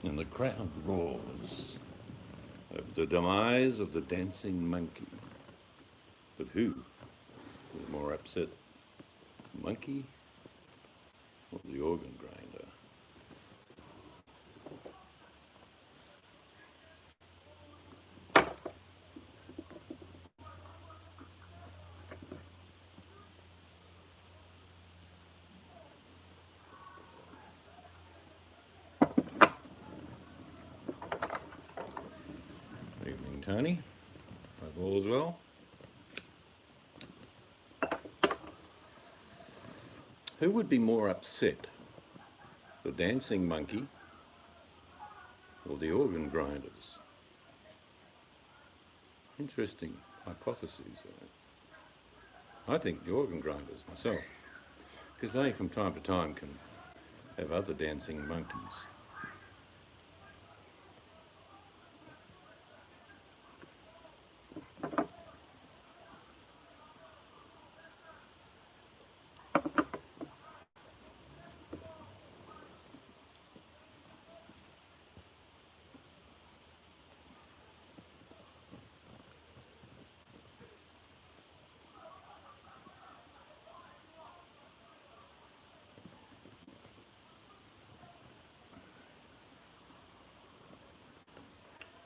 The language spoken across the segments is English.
and the crowd roars over the demise of the dancing monkey. But who was more upset, the monkey or the organ grinder? Evening, Tony. Hope all is well. Who would be more upset, the dancing monkey or the organ grinders? Interesting hypotheses there. I think the organ grinders myself, because they from time to time can have other dancing monkeys.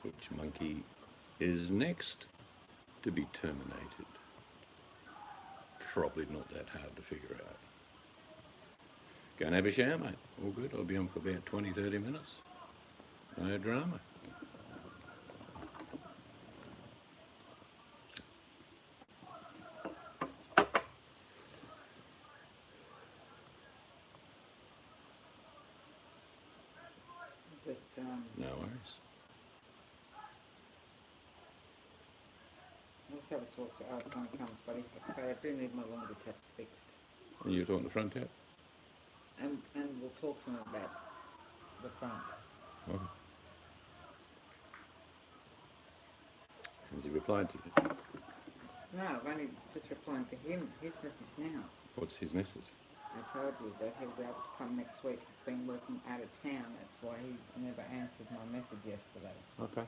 Which monkey is next to be terminated? Probably not that hard to figure out. Go and have a shower, mate. All good. I'll be on for about 20-30 minutes. No drama. No worries. Let's have a talk to Alex when he comes, buddy. Okay, I do need my laundry taps fixed. And you're talking the front tap? And we'll talk to him about the front. Okay. Has he replied to you? No, I've only just replying to him, his message now. What's his message? I told you that he'll be able to come next week. He's been working out of town. That's why he never answered my message yesterday. Okay.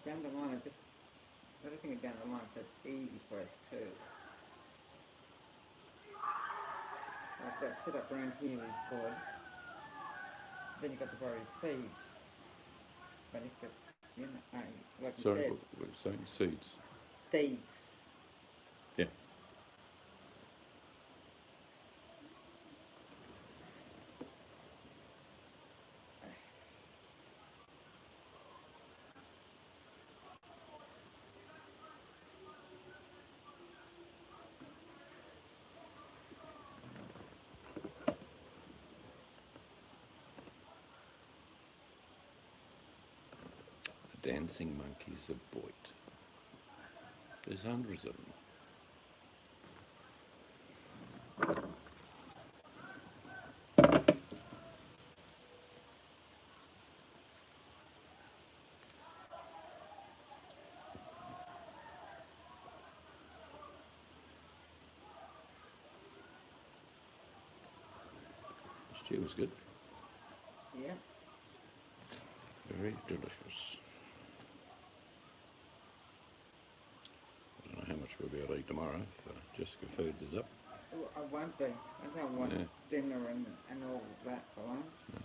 Down the line, I don't think it's down the line, so it's easy for us too. Like that setup around here is good. Then you've got the worry of thieves. But if it's, you know, like you Sorry, said, what were you saying? Seeds. thieves. Yeah. Dancing monkeys of Boyd. There's hundreds of them. Stew was good. Yeah. Very delicious. I don't know how much we'll be able to eat tomorrow if Jessica feeds us up. Well, I won't be. I don't want dinner and all of that for lunch. No.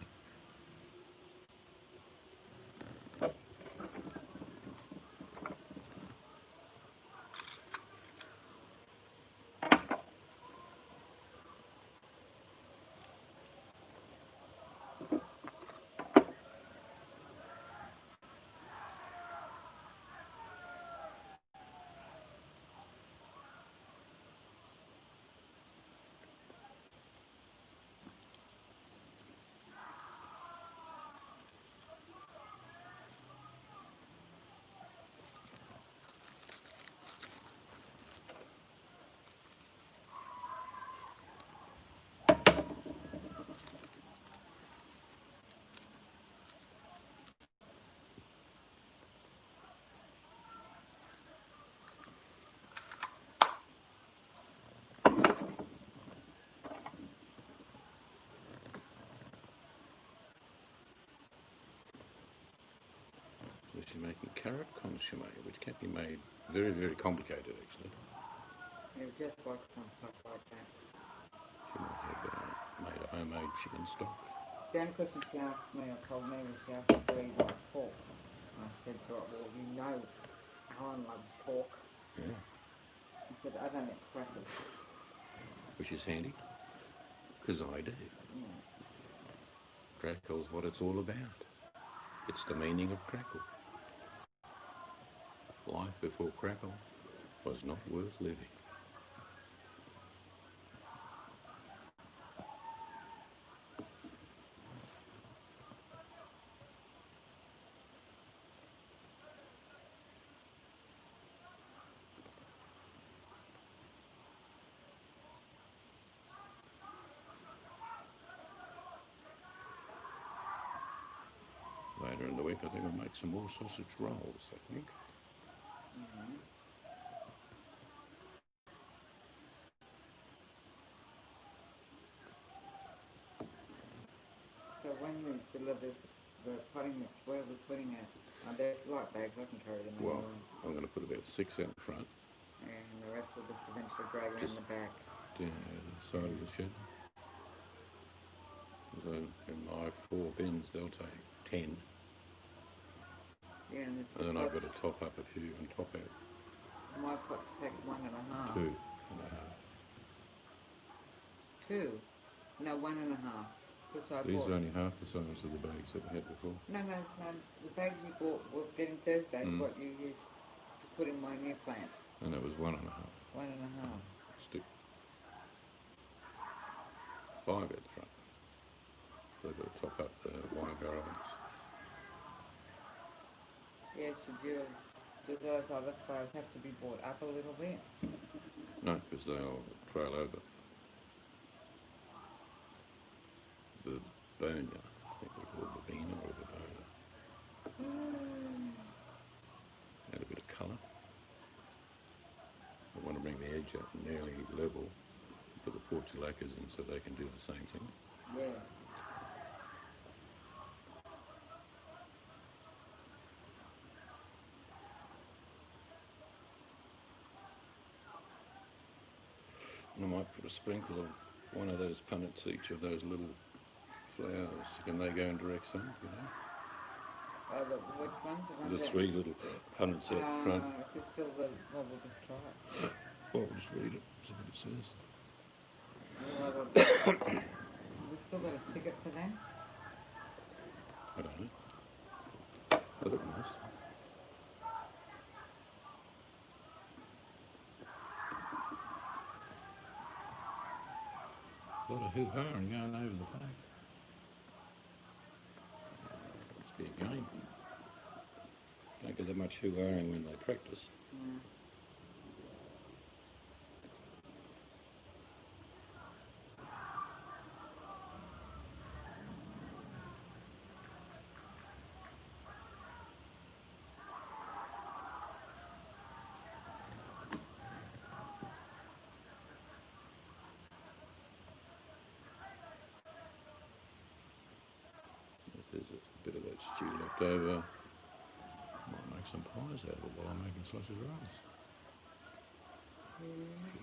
She's making carrot consomme, which can be made very, very complicated, actually. Yeah, just like some stuff like that. She might have made a homemade chicken stock. The only question she asked me, or told me, was she asked if we like pork. And I said to her, well, you know Alan loves pork. Yeah. I said, I don't eat crackers. Which is handy, because I do. Yeah. Crackle's what it's all about. It's the meaning of crackle. Life before crackle was not worth living. Later in the week, I think I'll make some more sausage rolls, I think. Mm-hmm. So when you deliver the potting mix, where are we putting it? They're light bags, I can carry them Well, anywhere. I'm going to put about 6 out front, And the rest will just eventually drag around Just- the back. down the side of the shed. So in my 4 bins, they'll take 10. Yeah, and the And then I've got pots, to top up a few and top out my pots take 1.5. 2. 2? No, 1.5. Because I These bought... are only half the size of the bags that we had before. No, the bags you bought were getting Thursday is Mm. what you used to put in my new plants. And it was 1.5. 1.5. Stick 5 at the front. So they've got to top up the wine barrels. Yes, do those other fires have to be brought up a little bit? No, because they'll trail over. The bonia, I think they're called the beaner or the boner. Add a bit of colour. I want to bring the edge up nearly level. Put the portulacas in so they can do the same thing. Yeah. And I might put a sprinkle of one of those punnets each of those little flowers. Can they go in direct sun, you know? Oh, which ones? The ones The 3 little punnets out the front. Is it still the... Well, we'll just try it. Well, we'll just read it, see what it says. We still got a ticket for them? I don't know. They look nice. A lot of hoo-ha and going over the back. Must be a game. Don't get that much hoo-haing when they practice. Mm. If there's a bit of that stew left over, might make some pies out of it while I'm making sausage rolls.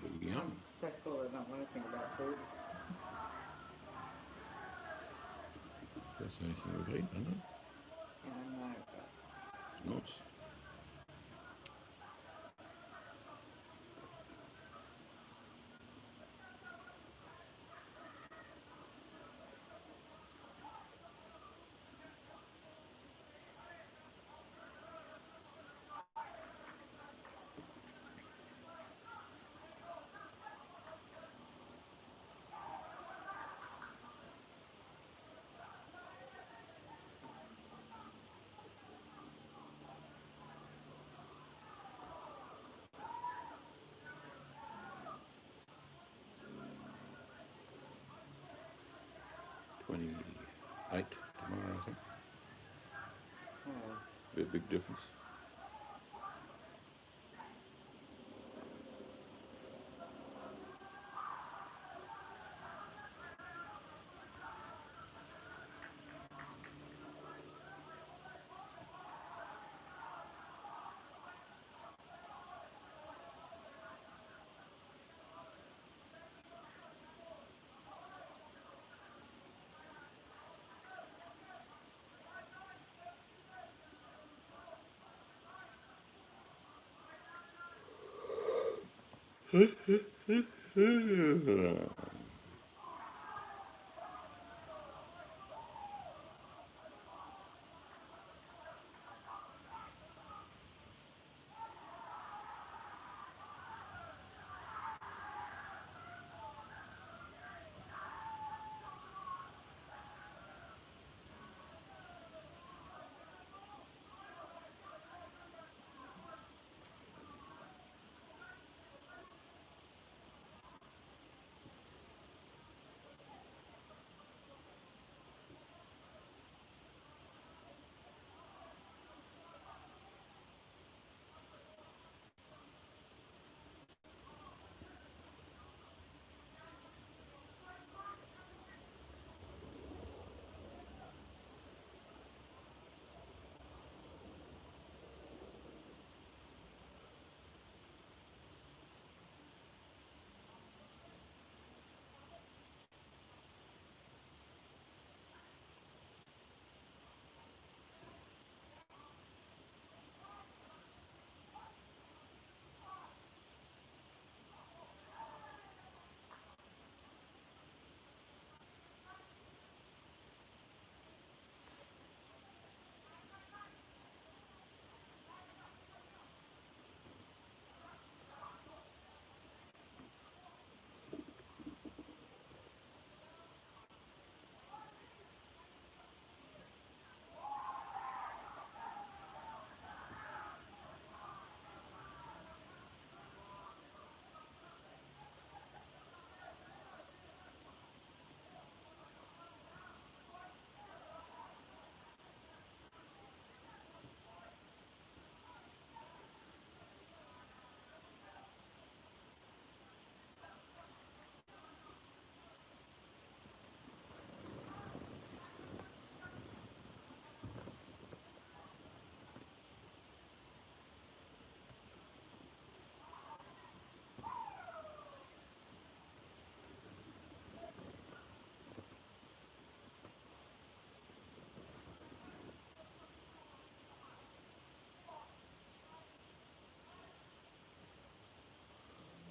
Should be yum. I'm so full I don't want to think about food. That's the only thing we've eaten, isn't it? Yeah, I know, but... It's nice. $28 tomorrow, I think. Oh. Be a big difference.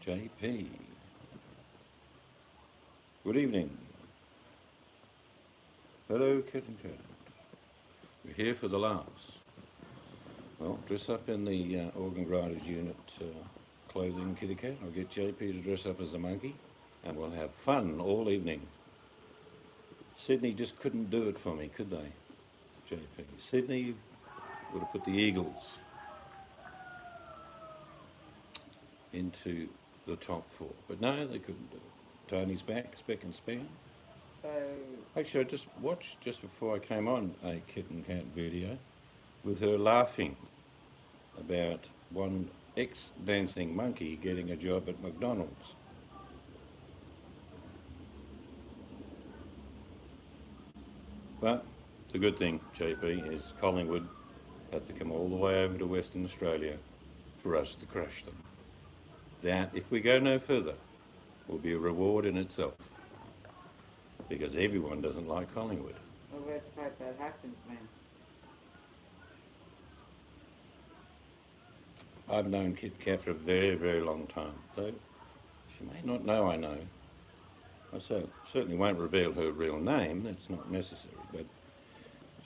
JP. Good evening. Hello, Kit and Cat. We're here for the laughs. Well, dress up in the organ grinders unit clothing, Kitty Cat. I'll get JP to dress up as a monkey, and we'll have fun all evening. Sydney just couldn't do it for me, could they, JP? Sydney would have put the Eagles into the top four, but no, they couldn't do it. Tony's back, speck and span. So, Actually, I just watched just before I came on a Kit and Cat video with her laughing about one ex-dancing monkey getting a job at McDonald's. But the good thing, JP, is Collingwood had to come all the way over to Western Australia for us to crush them. That, if we go no further, will be a reward in itself. Because everyone doesn't like Collingwood. well, let's hope that happens then. I've known Kit Kat for a very, very long time, though she may not know I know. I certainly won't reveal her real name, that's not necessary, but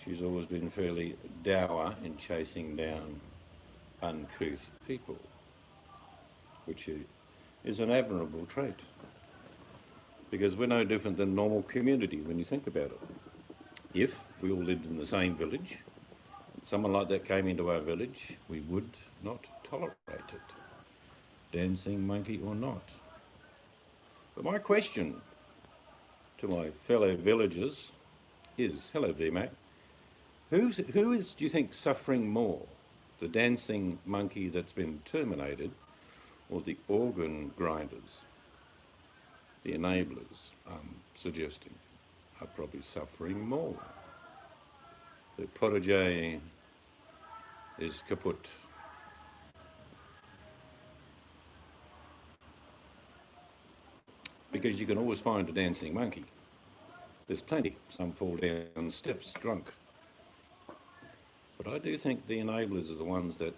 she's always been fairly dour in chasing down uncouth people, which is an admirable trait. Because we're no different than normal community when you think about it. If we all lived in the same village, and someone like that came into our village, we would not tolerate it, dancing monkey or not. But my question to my fellow villagers is, hello VMAC, who is, do you think, suffering more? The dancing monkey that's been terminated, or the organ grinders? The enablers, I'm suggesting, are probably suffering more. The protege is kaput. Because you can always find a dancing monkey. There's plenty. Some fall down steps drunk. But I do think the enablers are the ones that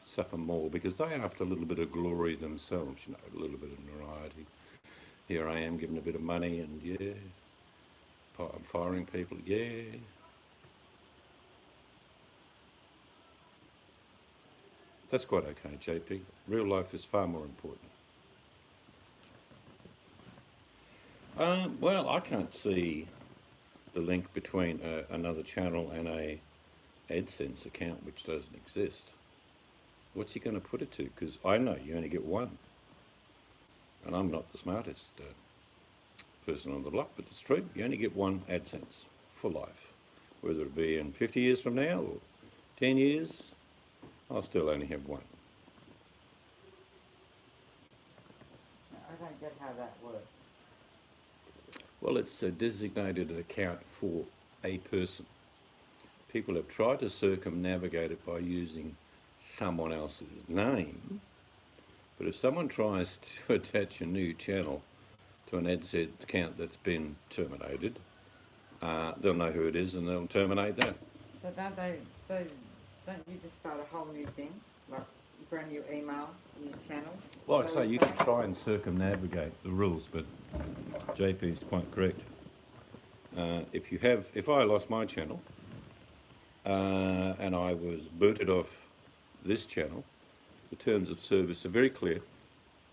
suffer more because they're after a little bit of glory themselves, you know, a little bit of notoriety. Here I am giving a bit of money and yeah, I'm firing people, yeah. That's quite okay, JP. Real life is far more important. Well, I can't see the link between another channel and a AdSense account which doesn't exist. What's he going to put it to? Because I know you only get one. And I'm not the smartest person on the block, but it's true. You only get one AdSense for life. Whether it be in 50 years from now or 10 years, I'll still only have one. I don't get how that works. Well, it's a designated account for a person. People have tried to circumnavigate it by using someone else's name, but if someone tries to attach a new channel to an AdSense account that's been terminated, they'll know who it is and they'll terminate that. So don't you just start a whole new thing, like brand new email, new channel? Like I say, you can try and circumnavigate the rules, but JP is quite correct. If I lost my channel and I was booted off this channel, the terms of service are very clear.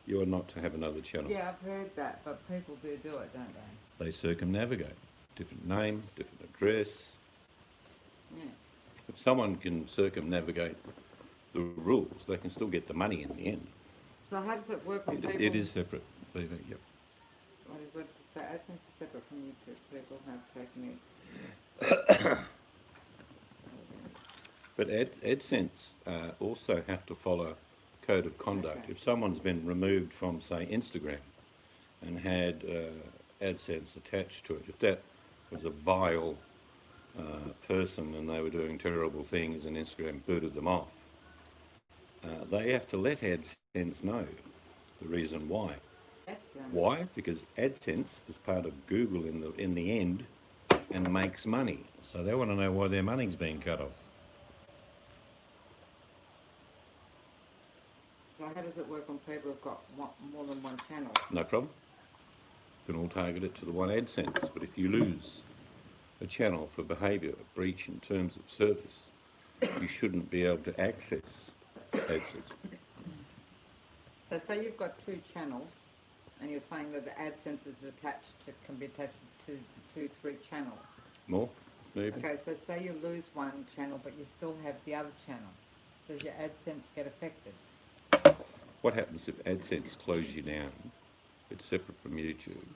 You are not to have another channel. Yeah, I've heard that, but people do it, don't they? They circumnavigate. Different name, different address. Yeah. If someone can circumnavigate the rules, they can still get the money in the end. So how does it work when people... It is separate. Yep. What does it say? AdSense is separate from YouTube. People have taken it. But AdSense also have to follow code of conduct. Okay. If someone's been removed from, say, Instagram and had AdSense attached to it, if that was a vile person and they were doing terrible things and Instagram booted them off, they have to let AdSense know the reason why. Why? Because AdSense is part of Google in the end and makes money. So they want to know why their money's being cut off. So how does it work on people who've got more than one channel? No problem. You can all target it to the one AdSense, but if you lose a channel for behaviour breach in terms of service, you shouldn't be able to access AdSense. So say you've got two channels and you're saying that the AdSense is can be attached to the 2-3 channels. More, maybe? Okay, so say you lose one channel but you still have the other channel. Does your AdSense get affected? What happens if AdSense closes you down? It's separate from YouTube.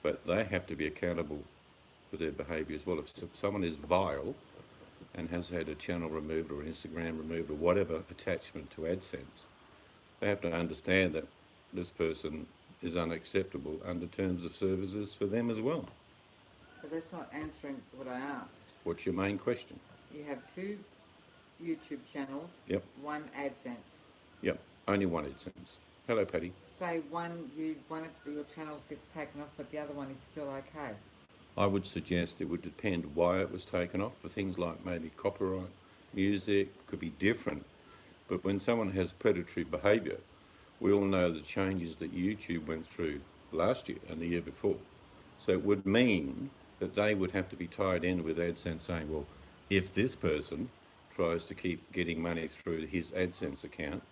But they have to be accountable for their behaviour as well. If someone is vile and has had a channel removed or Instagram removed or whatever attachment to AdSense, they have to understand that this person is unacceptable under terms of services for them as well. But that's not answering what I asked. What's your main question? You have two YouTube channels, Yep. one AdSense. Yep, only one AdSense. Hello, Patty. Say one of your channels gets taken off but the other one is still okay. I would suggest it would depend why it was taken off. For things like maybe copyright, music, could be different. But when someone has predatory behaviour, we all know the changes that YouTube went through last year and the year before. So it would mean that they would have to be tied in with AdSense saying, well, if this person tries to keep getting money through his AdSense account,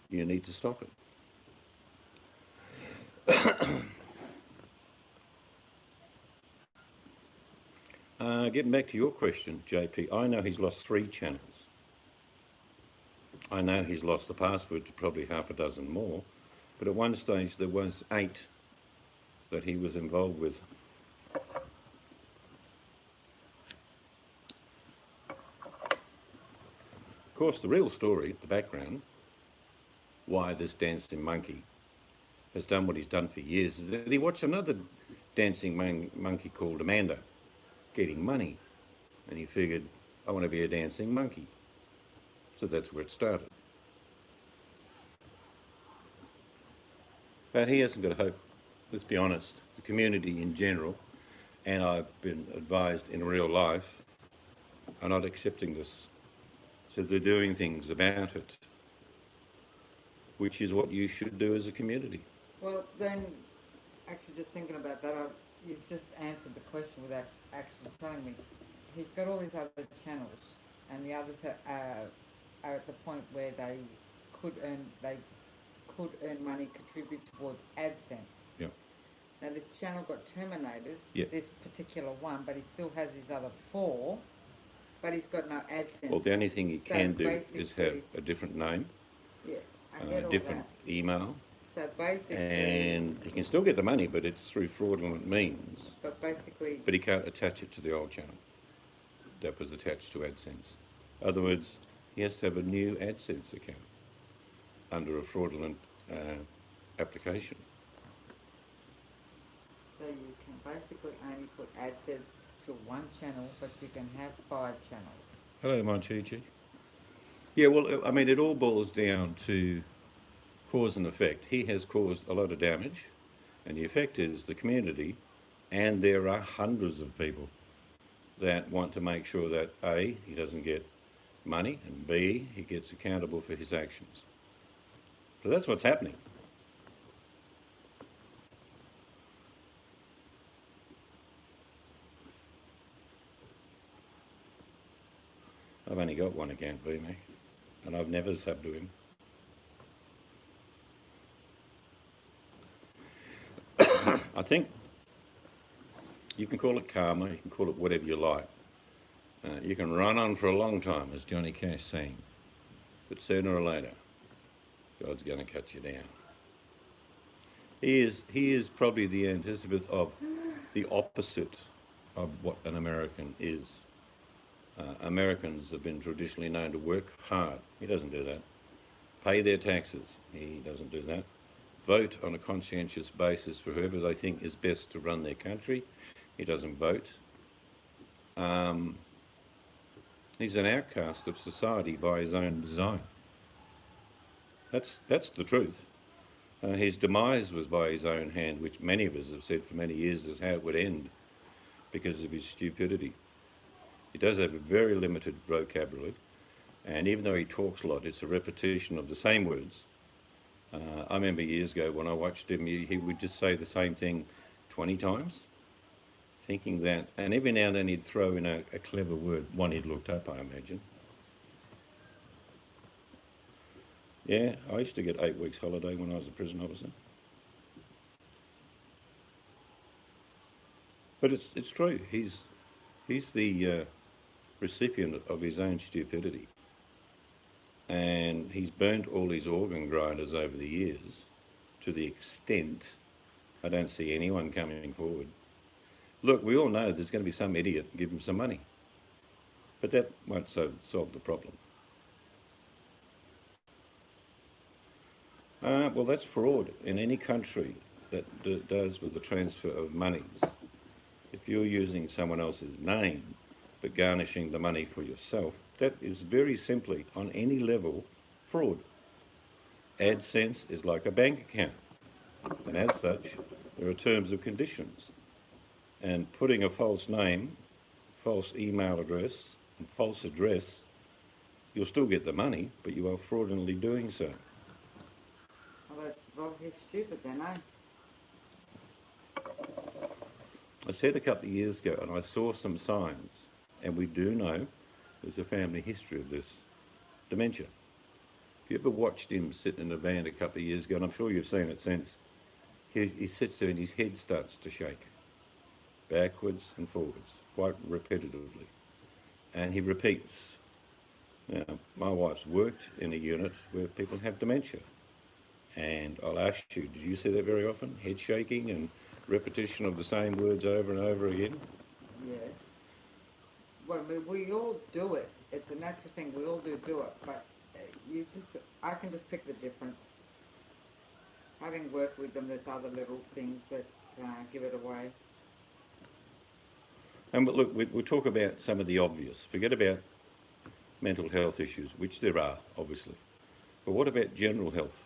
you need to stop it. Getting back to your question, JP, I know he's lost 3 channels. I know he's lost the password to probably half a dozen more, but at one stage there was 8 that he was involved with. Of course, the real story, the background, why this dancing monkey has done what he's done for years, is that he watched another dancing monkey called Amanda getting money, and he figured, I want to be a dancing monkey. So that's where it started. But he hasn't got hope. Let's be honest, the community in general, and I've been advised in real life, are not accepting this So they're doing things about it, which is what you should do as a community. Well, then, actually, just thinking about that, you've just answered the question without actually telling me. He's got all these other channels, and the others are at the point where they could earn money, contribute towards AdSense. Yeah. Now this channel got terminated, Yeah. this particular one, but he still has his other 4, but he's got no AdSense. Well, the only thing he So can do is basically- have a different name, Yeah, I get all different that. email, So basically, and he can still get the money, but it's through fraudulent means. but basically, But he can't attach it to the old channel that was attached to AdSense. In other words, he has to have a new AdSense account under a fraudulent application. so you can basically only put AdSense to one channel, but you can have 5 channels. Hello, Monchichi. Yeah, well, I mean, it all boils down to cause and effect. He has caused a lot of damage, and the effect is the community, and there are hundreds of people that want to make sure that A, he doesn't get money, and B, he gets accountable for his actions. So that's what's happening. I've only got one account, VMAC, and I've never subbed to him. I think you can call it karma, you can call it whatever you like. You can run on for a long time, as Johnny Cash sang, but sooner or later, God's going to cut you down. He is probably the antithesis of the opposite of what an American is. Americans have been traditionally known to work hard. He doesn't do that. Pay their taxes. He doesn't do that. Vote on a conscientious basis for whoever they think is best to run their country. He doesn't vote. He's an outcast of society by his own design. That's the truth. His demise was by his own hand, which many of us have said for many years is how it would end because of his stupidity. He does have a very limited vocabulary, and even though he talks a lot, it's a repetition of the same words. I remember years ago when I watched him, he would just say the same thing 20 times, thinking that, and every now and then he'd throw in a clever word, one he'd looked up, I imagine. Yeah, I used to get 8 weeks holiday when I was a prison officer. But it's true, he's the recipient of his own stupidity. And he's burnt all his organ grinders over the years to the extent I don't see anyone coming forward. Look, we all know there's going to be some idiot give him some money, but that won't solve the problem. Well, that's fraud in any country that does with the transfer of monies. If you're using someone else's name but garnishing the money for yourself, that is very simply, on any level, fraud. AdSense is like a bank account, and as such, there are terms and conditions. And putting a false name, false email address, and false address, you'll still get the money, but you are fraudulently doing so. Well, he's stupid then, eh? I said a couple of years ago, and I saw some signs, and we do know there's a family history of this dementia. If you ever watched him sitting in a van a couple of years ago, and I'm sure you've seen it since, he sits there and his head starts to shake, backwards and forwards, quite repetitively. And he repeats. Now, my wife's worked in a unit where people have dementia. And I'll ask you, did you see that very often? Head shaking and repetition of the same words over and over again? Yes. Well, we all do it. It's a natural thing. We all do it. But I can just pick the difference. Having worked with them, there's other little things that give it away. And but look, we'll talk about some of the obvious. Forget about mental health issues, which there are, obviously. But what about general health?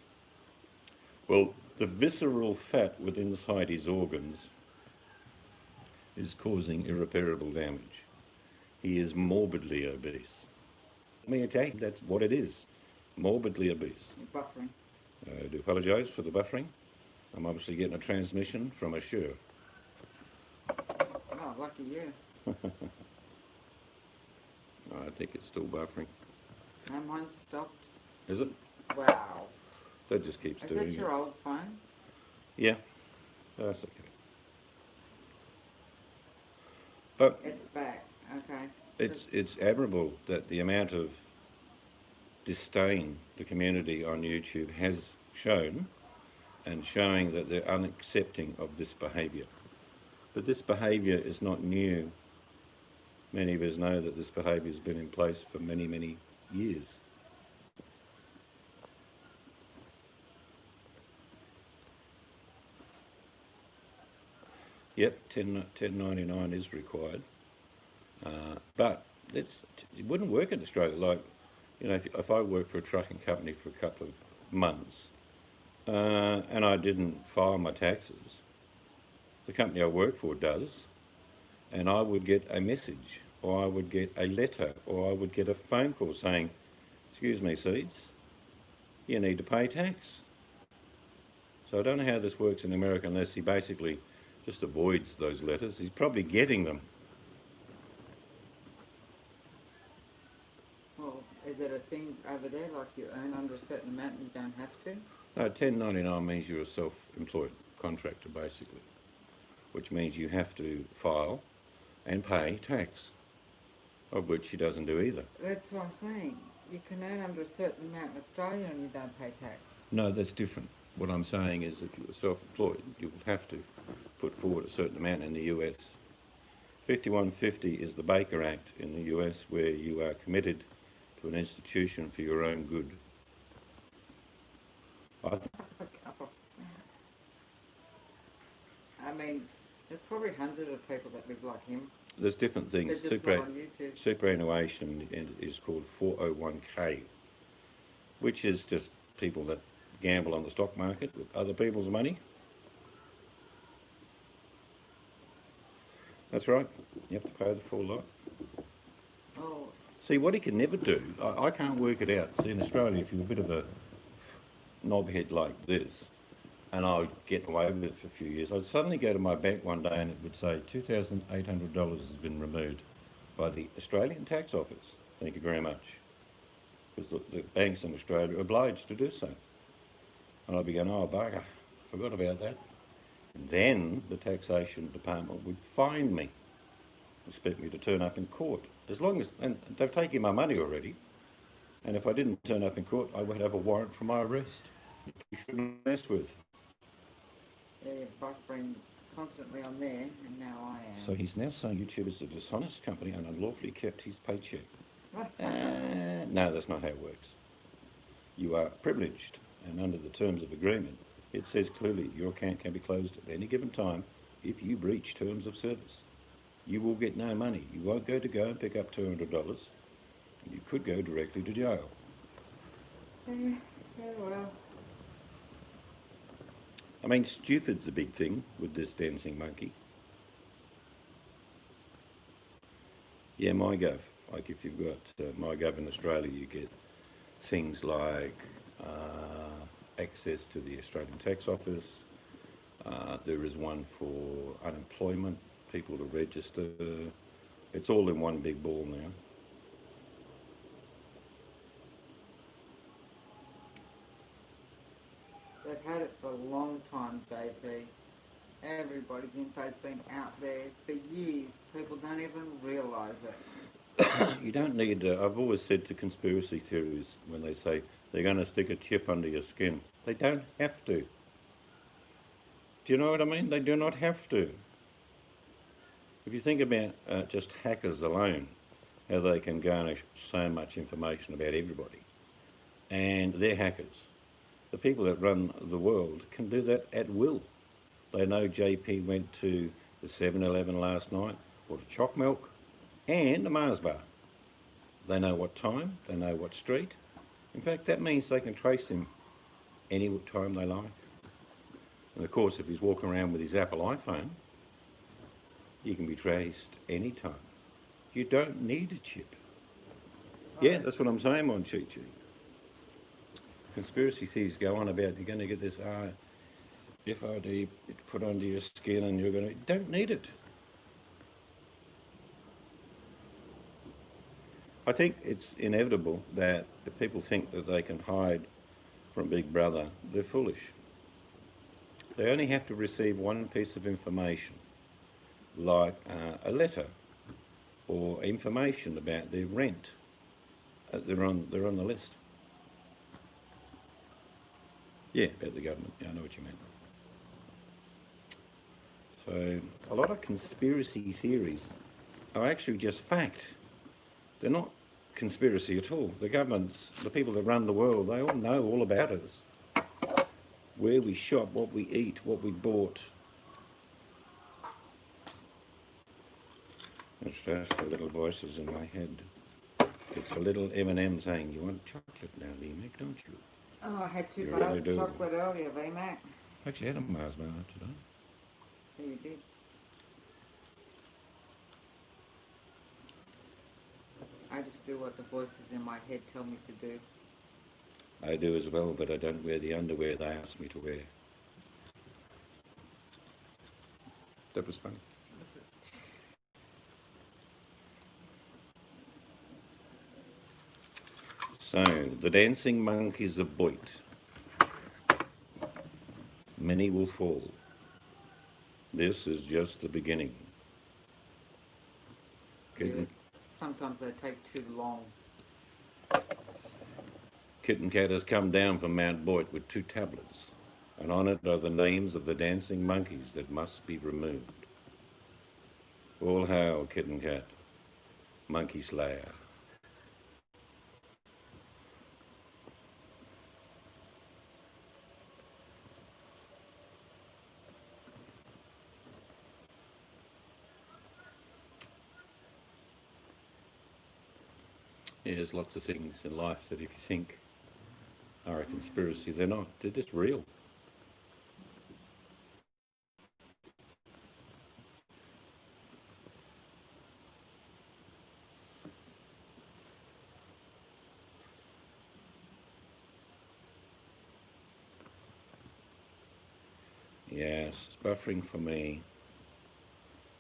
Well, the visceral fat within inside his organs is causing irreparable damage. He is morbidly obese. Me attack, that's what it is. Morbidly obese. You're buffering. I do apologise for the buffering. I'm obviously getting a transmission from a Sure. Oh, lucky you. I think it's still buffering. No, mine's stopped. Is it? Wow. That just keeps Is doing that it. your old phone? Yeah, that's okay. But It's back. Okay. it's admirable that the amount of disdain the community on YouTube has shown, and showing that they're unaccepting of this behaviour. But this behaviour is not new. Many of us know that this behaviour has been in place for many, many years. Yep, 1099 is required. But it wouldn't work in Australia. Like, if I work for a trucking company for a couple of months and I didn't file my taxes, the company I work for does, and I would get a message, or I would get a letter, or I would get a phone call saying, "Excuse me, Seeds, you need to pay tax." So I don't know how this works in America unless he basically just avoids those letters. He's probably getting them. Well, is it a thing over there, like you earn under a certain amount and you don't have to? No, 1099 means you're a self-employed contractor, basically, which means you have to file and pay tax, of which he doesn't do either. That's what I'm saying. You can earn under a certain amount in Australia and you don't pay tax. No, that's different. What I'm saying is if you're self-employed, you will have to put forward a certain amount in the US. 5150 is the Baker Act in the US, where you are committed to an institution for your own good. I mean, there's probably hundreds of people that live like him. There's different They're things. just not on YouTube. Superannuation is called 401k, which is just people that gamble on the stock market with other people's money. That's right. You have to pay the full lot. Oh, See, what he can never do, I can't work it out. See, in Australia, if you're a bit of a knobhead like this, and I would get away with it for a few years, I'd suddenly go to my bank one day and it would say $2,800 has been removed by the Australian Tax Office. Thank you very much. Because the banks in Australia are obliged to do so. And I'd be going, oh, bugger, forgot about that. And then the taxation department would fine me, expect me to turn up in court. As long as, and they've taken my money already, and if I didn't turn up in court, I would have a warrant for my arrest. You shouldn't mess with. yeah, you're buffering constantly on there, and now I am. So he's now saying YouTube is a dishonest company and unlawfully kept his paycheck. No, that's not how it works. You are privileged, and under the terms of agreement, it says clearly your account can be closed at any given time if you breach terms of service. You will get no money. You won't go and pick up $200. You could go directly to jail. Yeah, well. I mean, stupid's a big thing with this dancing monkey. Yeah, MyGov. Like if you've got MyGov in Australia, you get things like access to the Australian Tax Office. There is one for unemployment, people to register. It's all in one big ball now. They've had it for a long time, JP. Everybody's info's been out there for years. People don't even realise it. You don't need, I've always said to conspiracy theories when they say they're going to stick a chip under your skin, they don't have to. Do you know what I mean? They do not have to. If you think about just hackers alone, how they can garnish so much information about everybody, and they're hackers. The people that run the world can do that at will. They know JP went to the 7-Eleven last night, bought a choc milk and a Mars bar. They know what time, they know what street. In fact, that means they can trace him any time they like. And of course, if he's walking around with his Apple iPhone, he can be traced any time. You don't need a chip. Yeah, that's what I'm saying, Mon Chi Chi. Conspiracy theories go on about you're going to get this FID put onto your skin and you're going to... Don't need it. I think it's inevitable that if people think that they can hide from Big Brother, they're foolish. They only have to receive one piece of information, like a letter or information about their rent. They're on the list. Yeah, about the government. Yeah, I know what you mean. So a lot of conspiracy theories are actually just fact. They're not conspiracy at all. The governments, the people that run the world, they all know all about us. Where we shop, what we eat, what we bought. It's just the little voices in my head. It's a little M&M saying, you want chocolate now, Lee-Mac, don't you? Oh, I had two You bars really of do. chocolate earlier, V-Mac. Actually, I had a Mars bar today. Yeah, you did. I just do what the voices in my head tell me to do. I do as well, but I don't wear the underwear they asked me to wear. That was funny. So, the dancing monkeys are buoyed. Many will fall. This is just the beginning. Yeah, sometimes they take too long. Kitten Cat has come down from Mount Boyd with 2 tablets, and on it are the names of the dancing monkeys that must be removed. All hail, Kitten Cat, Monkey Slayer. Yeah, there's lots of things in life that if you think are a conspiracy, they're not. They're just real. Yes, it's buffering for me.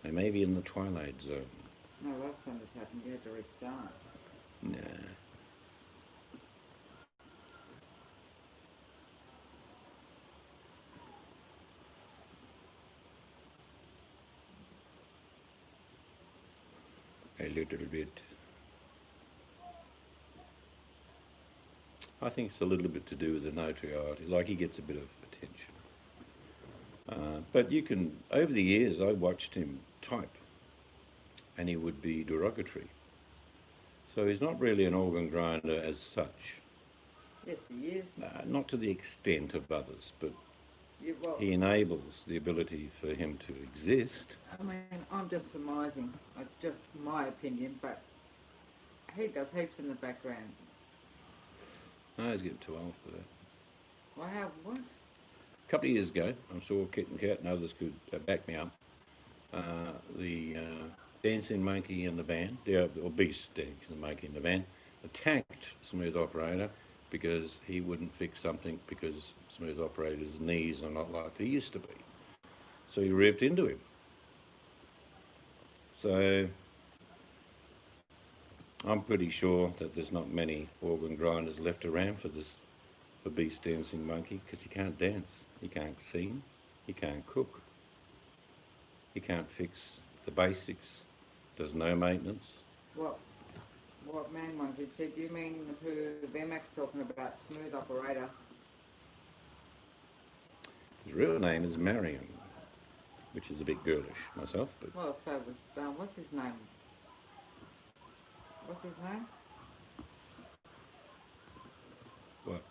I may be in the twilight zone. No, last time this happened, you had to restart. Nah. A little bit. I think it's a little bit to do with the notoriety, like he gets a bit of attention. But you can, over the years, I watched him type, and he would be derogatory. So he's not really an organ grinder as such. Yes, he is. Not to the extent of others, but Well, he enables the ability for him to exist. I mean, I'm just surmising. It's just my opinion, but he does heaps in the background. No, he's getting too old for that. Wow, what? A couple of years ago, I'm sure Kitten Cat and others could back me up. The dancing monkey in the van, or beast dancing monkey in the van, attacked Smooth Operator because he wouldn't fix something because Smooth Operator's knees are not like they used to be. So he ripped into him. So I'm pretty sure that there's not many organ grinders left around for beast dancing monkey, because he can't dance, he can't sing, he can't cook, he can't fix the basics, does no maintenance. What man wanted to? Do you mean who VMAX talking about? Smooth Operator. His real name is Marion, which is a bit girlish myself, but Well, so was what's his name? What's his name? what?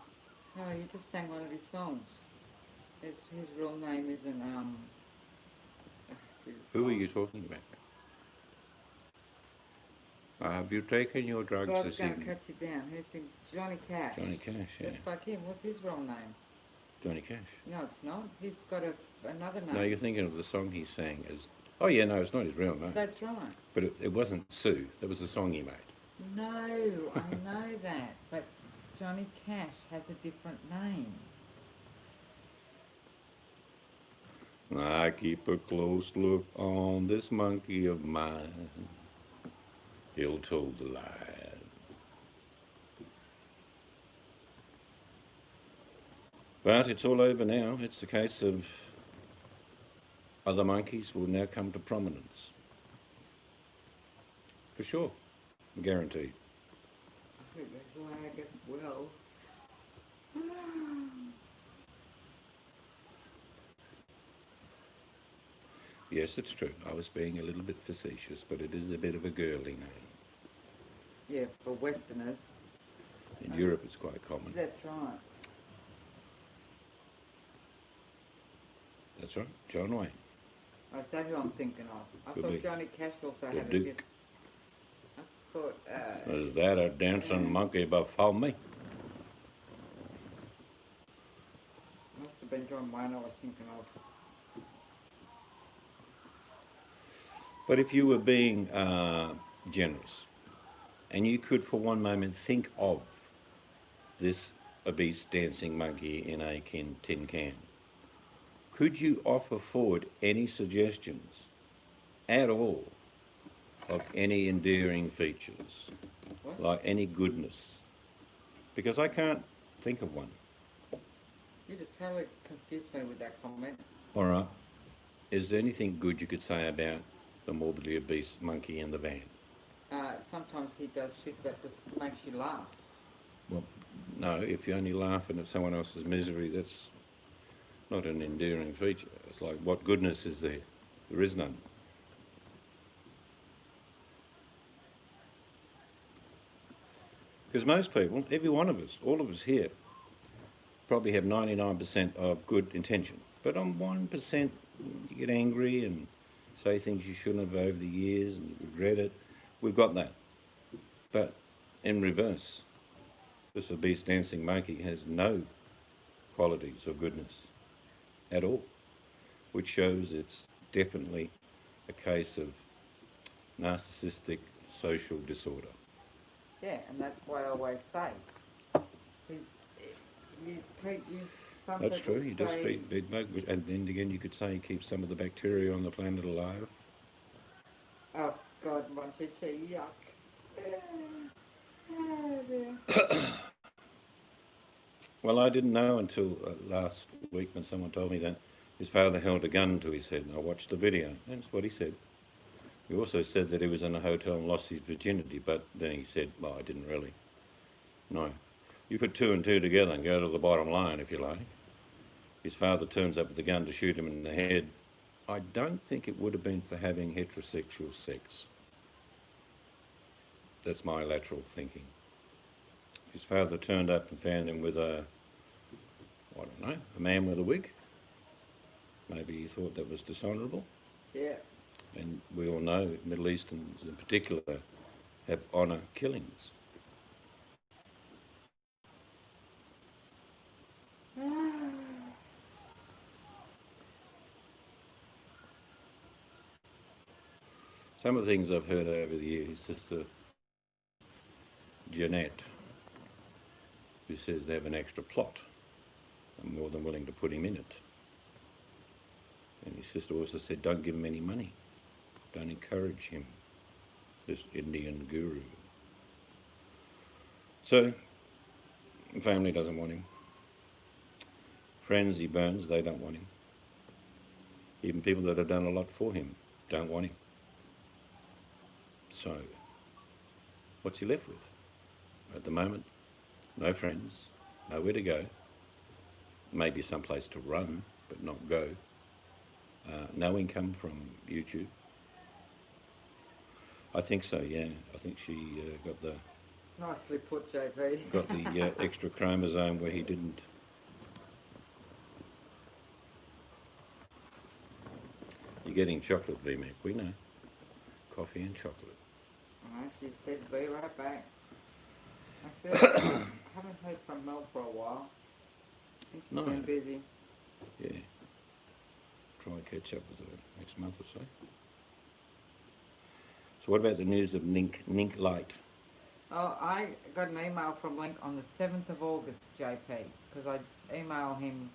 No, you just sang one of his songs. His real name isn't Who are you talking about? Have you taken your drugs God's this gonna evening? cut you down. Who's Johnny Cash? Johnny Cash, yeah. It's like him. What's his real name? Johnny Cash. No, it's not. He's got another name. No, you're thinking of the song he sang as... Oh yeah, no, it's not his real name. That's right. But it wasn't Sue, that was the song he made. No, I know that, but Johnny Cash has a different name. I keep a close look on this monkey of mine. He'll toe the line. But it's all over now. It's a case of other monkeys will now come to prominence. For sure. Guaranteed. Well, I guess will. Yes, it's true. I was being a little bit facetious, but it is a bit of a girly name. Yeah, for Westerners. In Europe, it's quite common. That's right. That's right. John Wayne. Is that who I'm thinking of? I Could thought be. Johnny Cash also The had a Duke. different. I thought. Is that a dancing monkey before me? Must have been John Wayne I was thinking of. But if you were being generous, and you could for one moment think of this obese dancing monkey in a tin can, could you offer forward any suggestions at all of any endearing features, What? like any goodness? Because I can't think of one. You just totally confused me with that comment. All right. Is there anything good you could say about the morbidly obese monkey in the van? Sometimes he does shit that just makes you laugh. Well, no, if you're only laughing at someone else's misery, that's not an endearing feature. It's like, what goodness is there? There is none. Because most people, every one of us, all of us here, probably have 99% of good intention. But on 1%, you get angry and say things you shouldn't have over the years and you regret it. We've got that. But in reverse, this obese dancing monkey has no qualities of goodness at all, which shows it's definitely a case of narcissistic social disorder. Yeah, and that's why I always say, he's, some That's people true, he does say, feed bedbug, and then again you could say he keeps some of the bacteria on the planet alive. oh God, Monchichi, yuck. Oh, dear. Well, I didn't know until last week when someone told me that his father held a gun to his head, and I watched the video. That's what he said. He also said that he was in a hotel and lost his virginity, but then he said, well, I didn't really. No. You put two and two together and go to the bottom line, if you like. His father turns up with a gun to shoot him in the head. I don't think it would have been for having heterosexual sex. That's my lateral thinking. His father turned up and found him with a man with a wig. Maybe he thought that was dishonourable. Yeah. And we all know Middle Easterns in particular have honour killings. Some of the things I've heard over the years, Sister Jeanette, who says they have an extra plot. I'm more than willing to put him in it. And his sister also said, don't give him any money. Don't encourage him, this Indian guru. So, family doesn't want him. Friends he burns, they don't want him. Even people that have done a lot for him don't want him. So, what's he left with? At the moment, no friends, nowhere to go. Maybe someplace to run, but not go. No income from YouTube. I think so, yeah. I think she got the Nicely put, JP. got the extra chromosome where he didn't. You're getting chocolate, VMAC, we know. Coffee and chocolate. Alright, she said, be right back. Actually, I haven't heard from Mel for a while. I think she's No. been busy. Yeah. Try and catch up with her next month or so. So what about the news of Nink Light? Oh, I got an email from Link on the 7th of August, JP, because I email him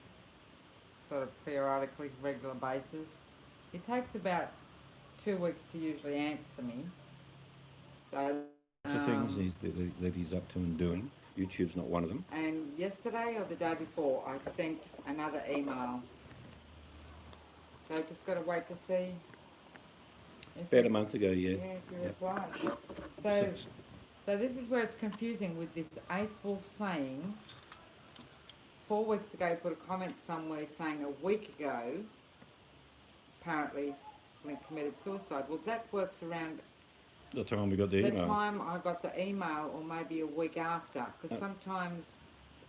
sort of periodically, regular basis. It takes about 2 weeks to usually answer me. So, Lots of things that he's up to and doing. YouTube's not one of them. and yesterday or the day before, I sent another email. So just got to wait to see if About you, a month ago, yeah. yeah, if you Yep. reply. So, so this is where it's confusing with this Ace Wolf saying 4 weeks ago he put a comment somewhere saying a week ago apparently Link committed suicide. Well, that works around The time we got the the email. time I got the email, or maybe a week after, because sometimes.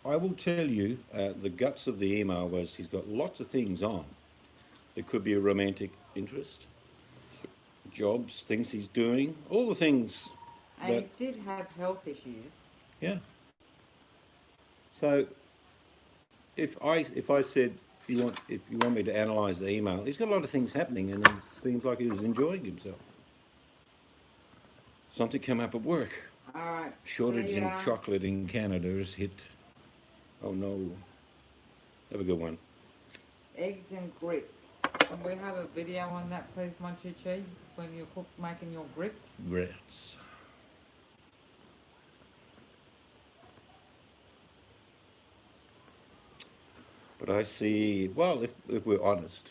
I will tell you, the guts of the email was he's got lots of things on. There could be a romantic interest, jobs, things he's doing, all the things. And That, he did have health issues. yeah. So if I said if you want me to analyse the email, he's got a lot of things happening, and it seems like he was enjoying himself. Something come up at work. All right. Shortage See in ya. chocolate in Canada has hit. Oh no. Have a good one. Eggs and grits. Can we have a video on that, please, Monchichi, when you're making your grits? Grits. But I see, well, if we're honest,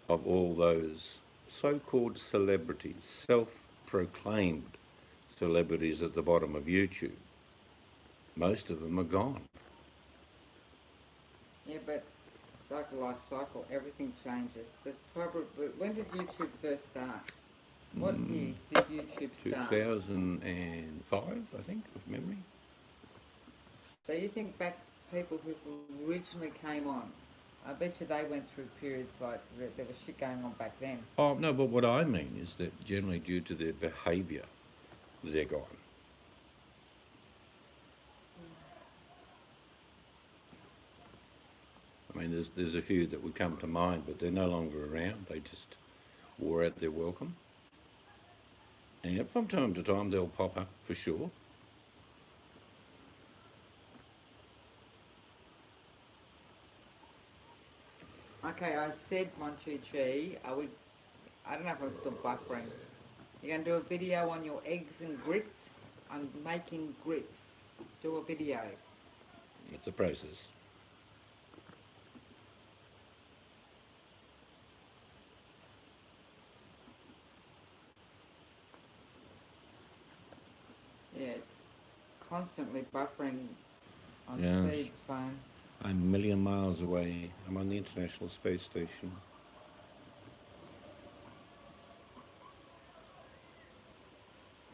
of all those so-called celebrities, self-proclaimed celebrities at the bottom of YouTube, most of them are gone. Yeah, but like a life cycle, everything changes. There's probably, when did YouTube first start? What year did YouTube start? 2005, I think, of memory. So you think back, people who originally came on, I bet you they went through periods like there was shit going on back then. Oh, no, but what I mean is that generally due to their behaviour, they're gone. I mean, there's a few that would come to mind, but they're no longer around. They just wore out their welcome. And yet from time to time they'll pop up for sure. Okay, I said Monchichi, I don't know if I'm still buffering. You're going to do a video on your eggs and grits? On making grits. Do a video. It's a process. Yeah, it's constantly buffering on Yes. Seed's phone. I'm a million miles away. I'm on the International Space Station.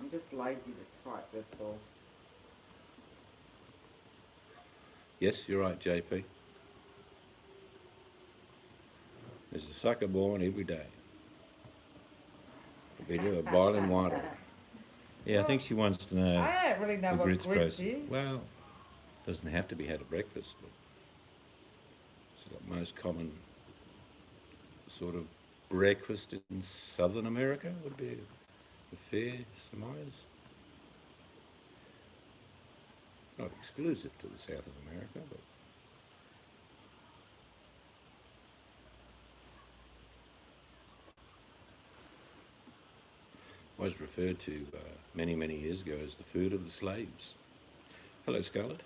I'm just lazy to type, that's all. Yes, you're right, JP. There's a sucker born every day. A video of boiling water. Yeah, I think she wants to know I don't really know the what grits grits process. is. Well, doesn't have to be had at breakfast, but it's the most common sort of breakfast in Southern America would be a fair surmise. Not exclusive to the south of America, but was referred to many, many years ago as the food of the slaves. Hello, Scarlett.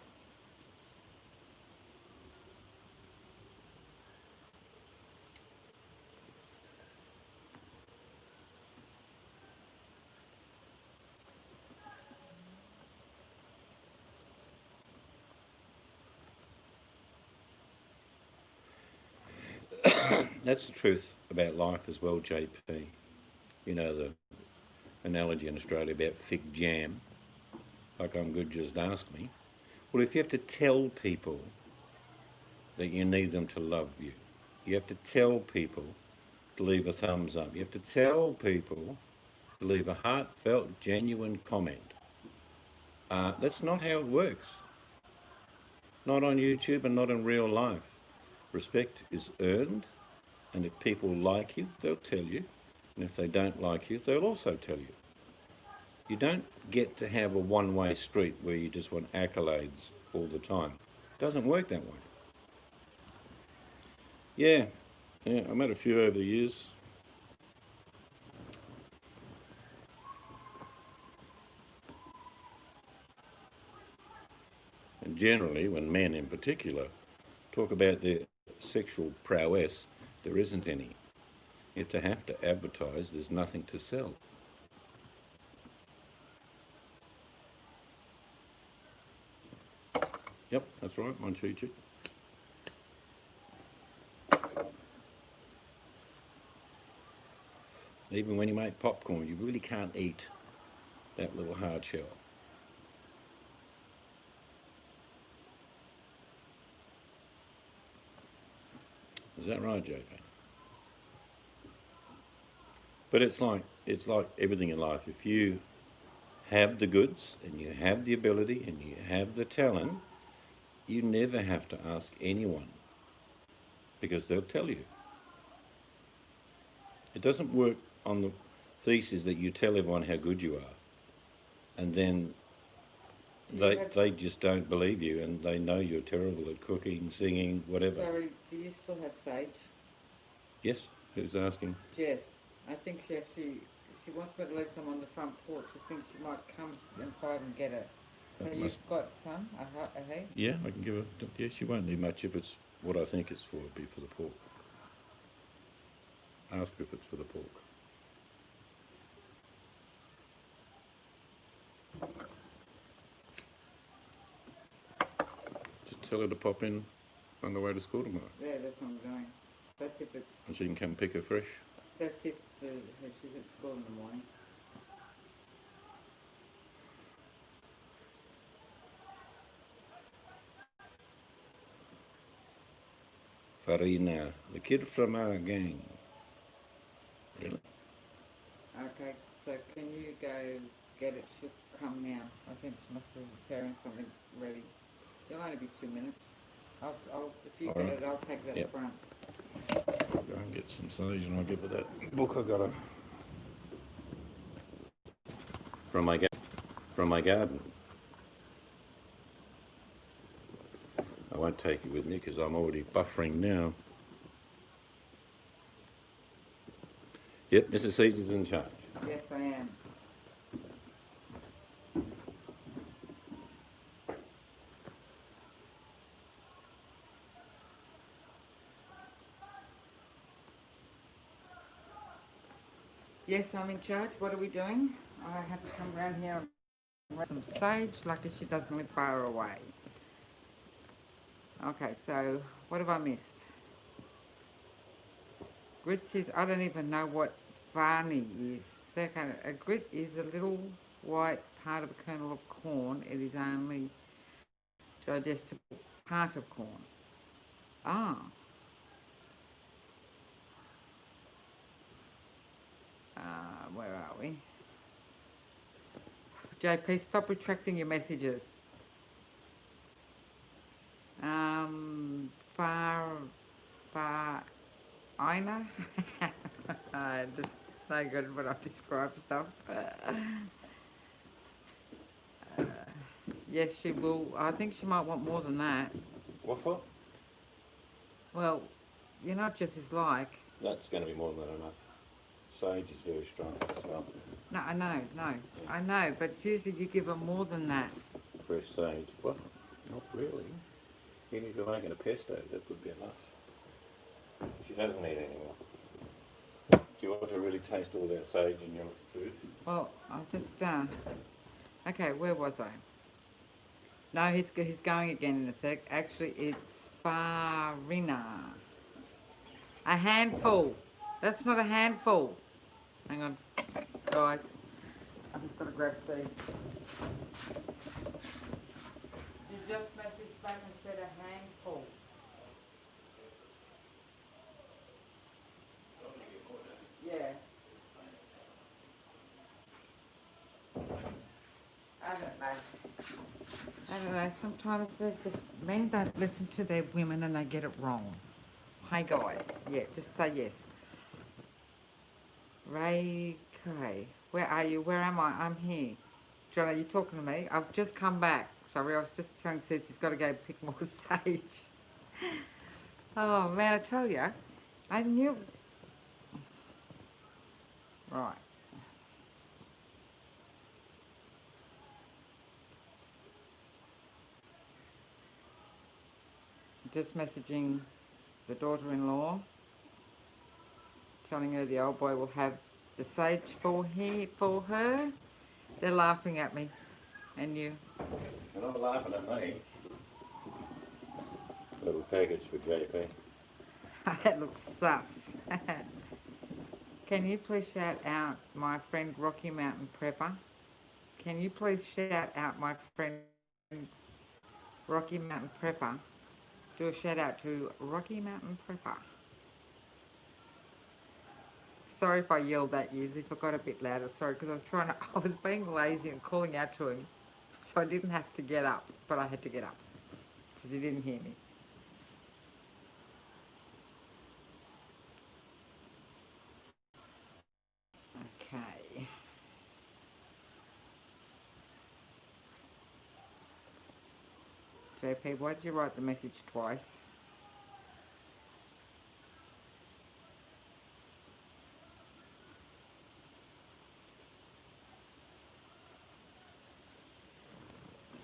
That's the truth about life as well, JP. You know the analogy in Australia about fig jam. Like I'm good, just ask me. Well, if you have to tell people that you need them to love you, you have to tell people to leave a thumbs up, you have to tell people to leave a heartfelt, genuine comment. That's not how it works. Not on YouTube and not in real life. Respect is earned, and if people like you, they'll tell you. And if they don't like you, they'll also tell you. You don't get to have a one-way street where you just want accolades all the time. It doesn't work that way. Yeah, yeah, I met a few over the years. And generally, when men in particular talk about their sexual prowess, there isn't any. If they have to advertise, there's nothing to sell. Yep, that's right, my Chi-Chi. Even when you make popcorn, you really can't eat that little hard shell. Is that right, JP? But it's like everything in life. If you have the goods and you have the ability and you have the talent, you never have to ask anyone because they'll tell you. It doesn't work on the thesis that you tell everyone how good you are and then they just don't believe you and they know you're terrible at cooking, singing, whatever. Sorry, do you still have sage? Yes? Who's asking? Jess. I think she wants me to leave some on the front porch. She thinks she might come and find and get it. So you've got some, hey? Yeah, I can give her. Yeah, she won't need much if it's what I think it's for. It'd be for the pork. Ask her if it's for the pork. Just tell her to pop in on the way to school tomorrow. Yeah, that's what I'm doing. That's if it's. And she can come pick her fresh. That's if she's at school in the morning. Farina, the kid from our gang. Really? Okay, so can you go get it? She'll come now. I think she must be preparing something ready. It'll only be 2 minutes. I'll if you All get right. it, I'll take that Yep. front. I'll go and get some sage and I'll give her that book I got her from my garden. I won't take you with me because I'm already buffering now. Yep, Mrs. Caesar's in charge. Yes, I am. Yes, I'm in charge. What are we doing? I have to come around here and raise some sage. Lucky she doesn't live far away. Okay, so what have I missed? Grit says, I don't even know what farni is. Second, a grit is a little white part of a kernel of corn. It is only digestible part of corn. Ah. Where are we? JP, stop retracting your messages. Ina? Just no good when I describe stuff. Yes, she will. I think she might want more than that. What for? Well, you're not just as like. That's going to be more than enough. Sage is very strong as well. No, I know, I know, but usually you give her more than that. Fresh sage. Well, not really. Even if you're making a pesto, that would be enough. She doesn't need any more. Do you want to really taste all that sage in your food? Well, I'll just, okay, where was I? No, he's going again in a sec. Actually, it's farina. A handful. That's not a handful. Hang on, guys. I just got to grab seed. You just messaged back and said a handful. Yeah. I don't know. Sometimes men don't listen to their women and they get it wrong. Hey guys, yeah, just say yes. Reiko Okay. Where are you? Where am I? I'm here. John, are you talking to me? I've just come back. Sorry, I was just telling Sid he's got to go pick more sage. Oh, man, I tell you, I knew... Right. Just messaging the daughter-in-law, telling her the old boy will have the sage for her. They're laughing at me. And you. They're not laughing at me. Little package for JP. That looks sus. Can you please shout out my friend Rocky Mountain Prepper? Can you please shout out my friend Rocky Mountain Prepper? Do a shout out to Rocky Mountain Prepper. Sorry if I yelled at you, if I got a bit louder. Sorry, because I was being lazy and calling out to him. So I didn't have to get up, but I had to get up because he didn't hear me. Okay. JP, why did you write the message twice?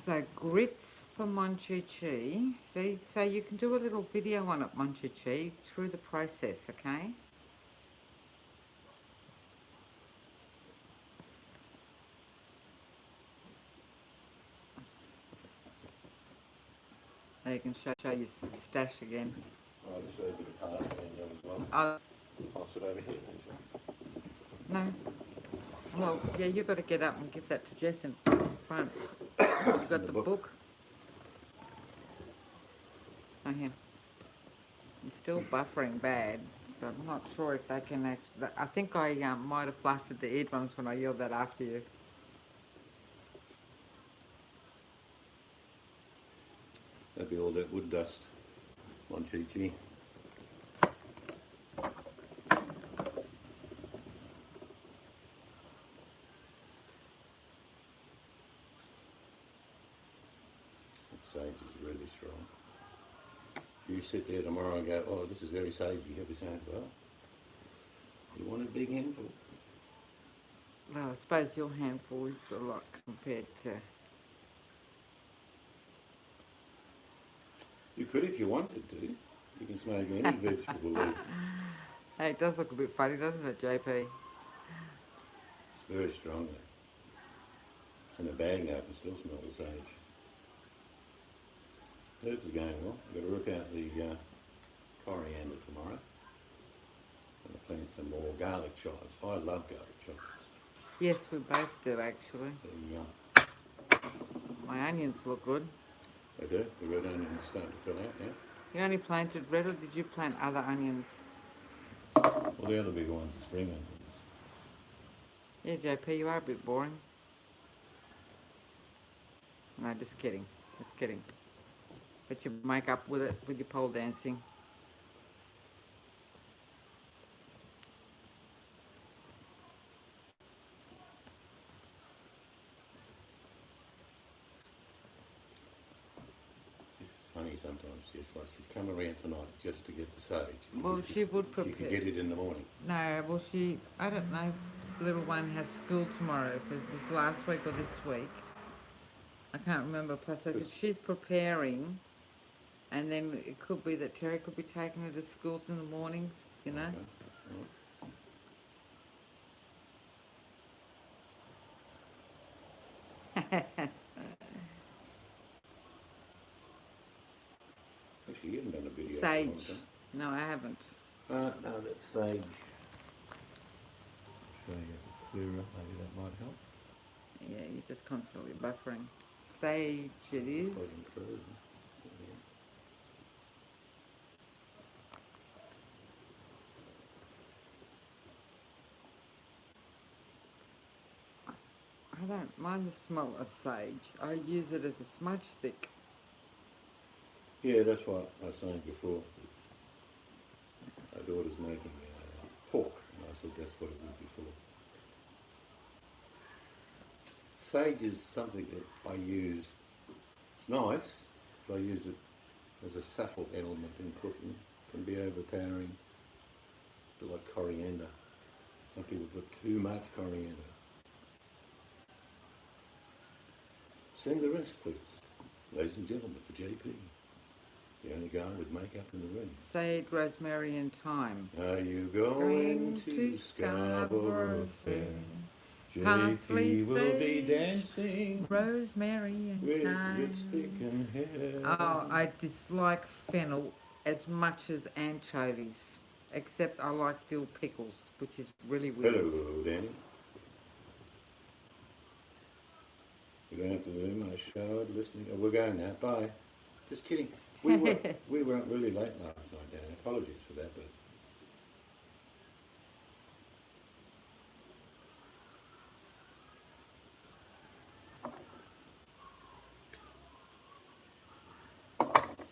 So grits for Monchichi. See, so you can do a little video on it, Monchichi, through the process, okay? So you can show your stash again. I'll just leave a bit of pasta in there as well. I'll sit over here. No. Well, yeah, you've got to get up and give that to Jess in front. You got the book? Oh, here. You're still buffering bad, so I'm not sure if they can actually... I think I might have blasted the eardrums when I yelled that after you. That'd be all that wood dust. Monchichi. Sage is really strong. You sit there tomorrow and go, oh, this is very sagey. He'll be saying, well, you want a big handful? Well, I suppose your handful is a lot compared to... You could if you wanted to. You can smoke any vegetable leaf. Hey, it does look a bit funny, doesn't it, JP? It's very strong though. In the bag now, I can still smell the sage. Herbs are going well. I've got to rook out the coriander tomorrow. I'm going to plant some more garlic chives. I love garlic chives. Yes, we both do, actually. My onions look good. They do. The red onions are starting to fill out now. You only planted red, or did you plant other onions? Well, the other big ones are spring onions. Yeah, JP, you are a bit boring. No, just kidding. Just kidding. But you make up with it with your pole dancing. Funny sometimes, yes, like she's come around tonight just to get the sage. Well, she would prepare. She could get it in the morning. No, well, I don't know if little one has school tomorrow, if it was last week or this week. I can't remember. Plus, if she's preparing, and then it could be that Terry could be taking her to school in the mornings, you know. Okay. Actually, you haven't done a video. Sage. No, I haven't. No, that's sage. Show you clearer, maybe that might help. Yeah, you're just constantly buffering. Sage it is. I don't mind the smell of sage. I use it as a smudge stick. Yeah, that's what I was saying before. My daughter's making pork, and I said that's what it would be for. sage is something that I use. It's nice, but I use it as a subtle element in cooking. It can be overpowering, a bit like coriander. Some people put too much coriander. Send the rest, please. Ladies and gentlemen, for JP, the only guy with makeup in the room. Sage, rosemary and thyme. Are you going to Scarborough Fair? Parsley, JP will be sage, dancing rosemary and with thyme. lipstick and hair. Oh, I dislike fennel as much as anchovies, except I like dill pickles, which is really weird. Hello, Danny. You don't have to do much. Showered, listening. Oh, we're going now. Bye. Just kidding. We weren't really late last night, Danny. Apologies for that, but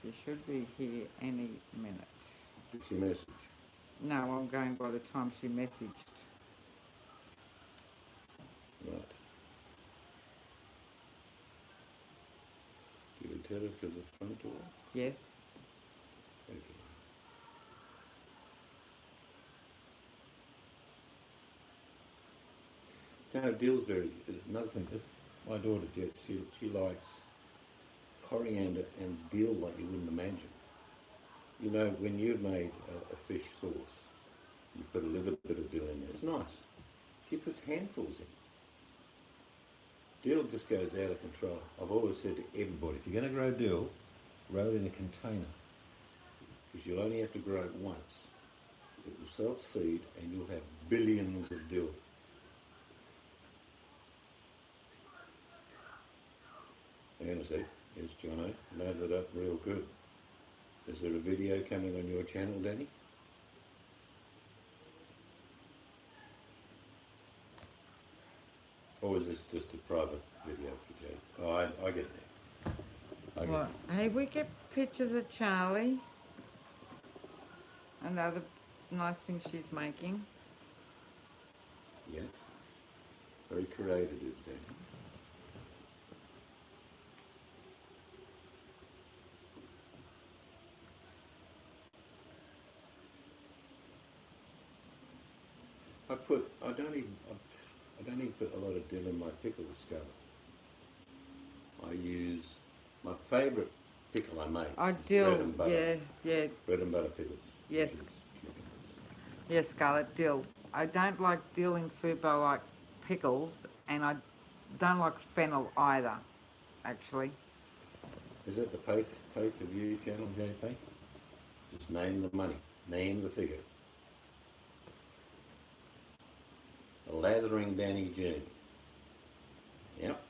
She should be here any minute. what's your message? No, I'm going by the time she messaged. Right. Do you tell us to the front door? Yes. Okay. No, dill's very. There's another thing. This, my daughter Jess, she likes coriander and dill like you wouldn't imagine. You know, when you've made a fish sauce, you put a little bit of dill in there. It's nice. She puts handfuls in. Dill just goes out of control. I've always said to everybody, if you're going to grow dill, grow it in a container, because you'll only have to grow it once. It will self-seed and you'll have billions of dill. Hang see, yes, Jono, load it up real good. Is there a video coming on your channel, Danny? Or is this just a private video for Jay? Oh, I get that. I get Well, hey, we get pictures of Charlie and the other nice things she's making. Yes. Very creative, Danny. I don't even put a lot of dill in my pickles, Scarlett. I use my favourite pickle I make. I is dill, bread and butter. yeah. Bread and butter pickles. Yes. Pickles. Yes, Scarlett, dill. I don't like dill in food, but I like pickles, and I don't like fennel either, actually. Is that the pay for view channel, JP? Just name the money. Name the figure. A lathering Danny journey. Yep.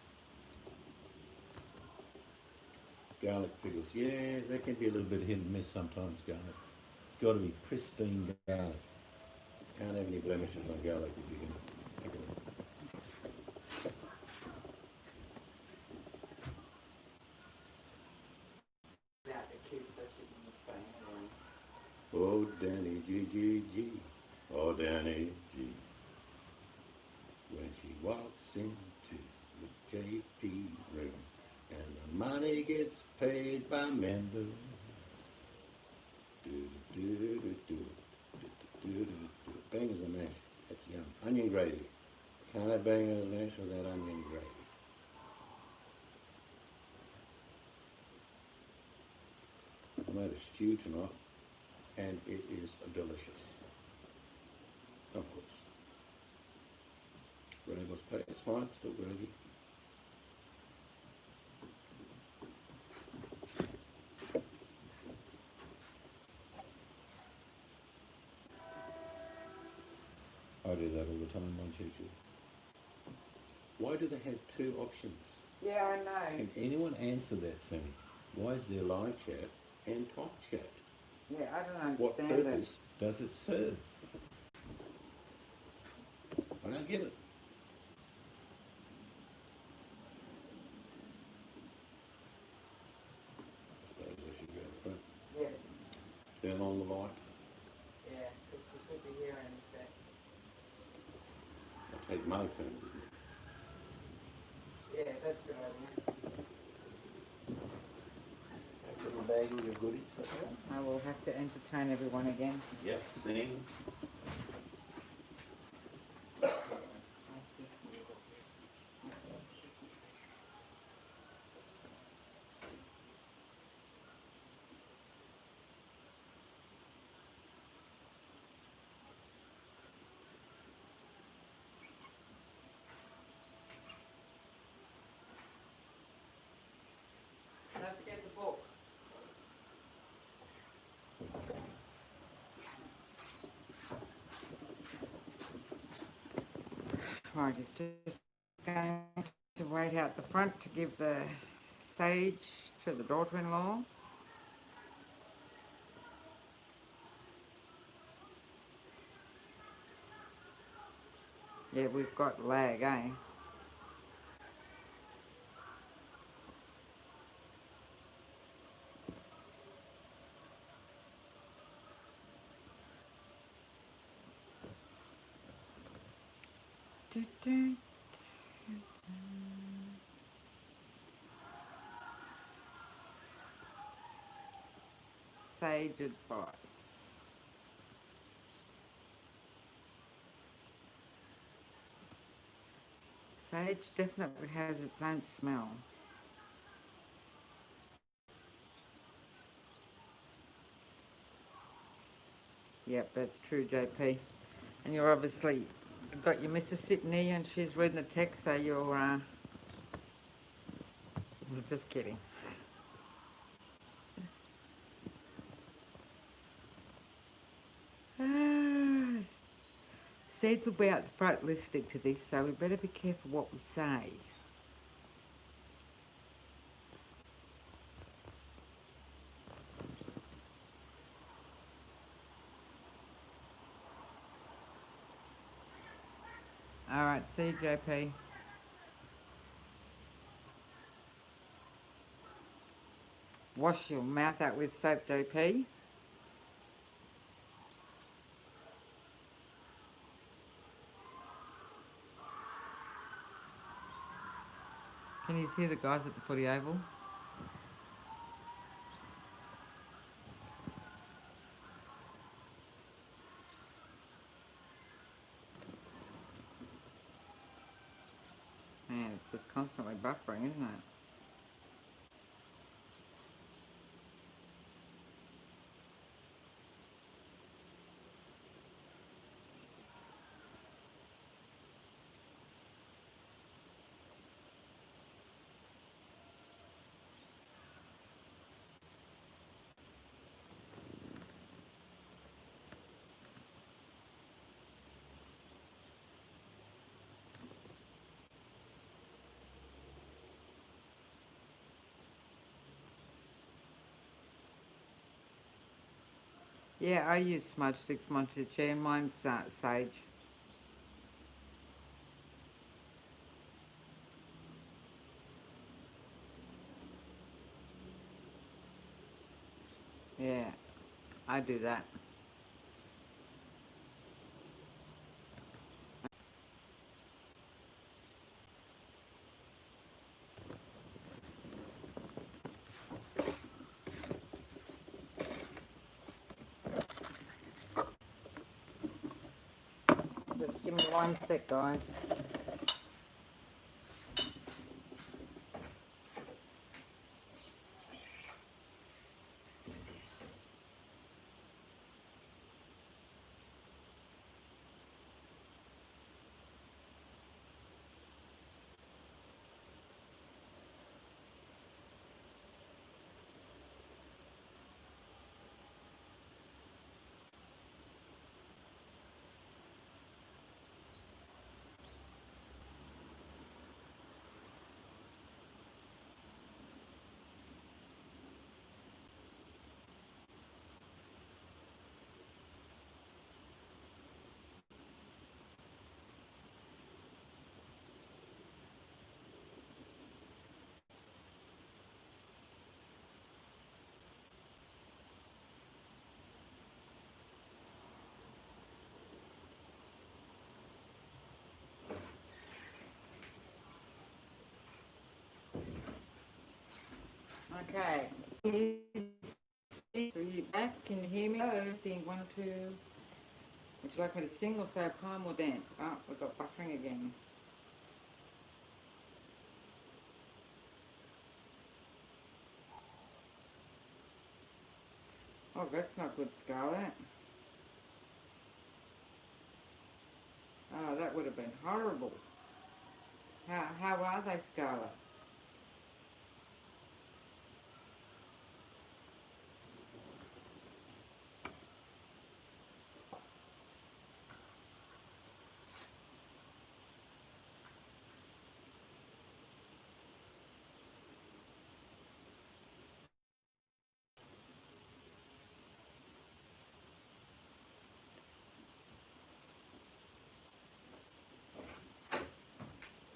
Garlic pickles. Yeah, they can be a little bit hit and miss sometimes, garlic. It's got to be pristine garlic. Can't have any blemishes on garlic if you can pick it up. About the kids, so she can stay anyway. Oh, Danny G, G, G. Oh, Danny G. When she walks into the JP room and the money gets paid by member. Do, do, do, do, do, do, do, do. Bangers and mash. That's yum. Onion gravy. Can't have bangers and mash without onion gravy. I made a stew tonight and it is delicious. Of course. Gravy was paid. It's fine, still gravy. I do that all the time on YouTube. Why do they have two options? Yeah, I know. Can anyone answer that to me? Why is there live chat and talk chat? Yeah, I don't What understand purpose does it serve? I don't get it. I suppose I should go front. Yes. Turn on the light. Yeah, because she should be here any sec. I'll take my phone with me. Yeah, that's a good idea. That little bag with your goodies. I will have to entertain everyone again. Yep, sing. Don't forget the book. Right, he's just going to wait out the front to give the sage to the daughter-in-law. Yeah, we've got lag, eh? Sage advice. Sage definitely has its own smell. Yep, that's true, JP. And you're obviously got your missus sitting there and she's reading the text, so you're just kidding. Seeds will be out the front listening to this, so we better be careful what we say. All right, see you, JP. Wash your mouth out with soap, JP. Can you hear the guys at the footy oval? Man, it's just constantly buffering, isn't it? Yeah, I use smudge sticks, Monticello, and mine's sage. Yeah, I do that. Just give me 1 sec, guys. Okay. Are you back? Can you hear me? Testing 1, 2. Would you like me to sing or say a poem or dance? Oh, we've got buffering again. Oh, that's not good, Scarlett. Oh, that would have been horrible. How are they, Scarlett?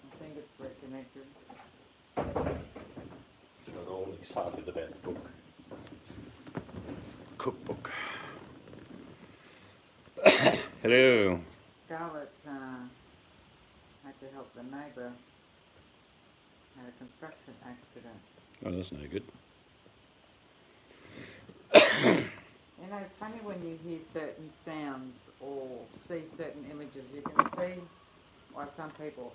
I think it's reconnected. You're all excited about the book. Cookbook. Hello. Scarlett had to help the neighbour. Had a construction accident. Oh, that's no good. You know, it's funny when you hear certain sounds or see certain images, you can see why some people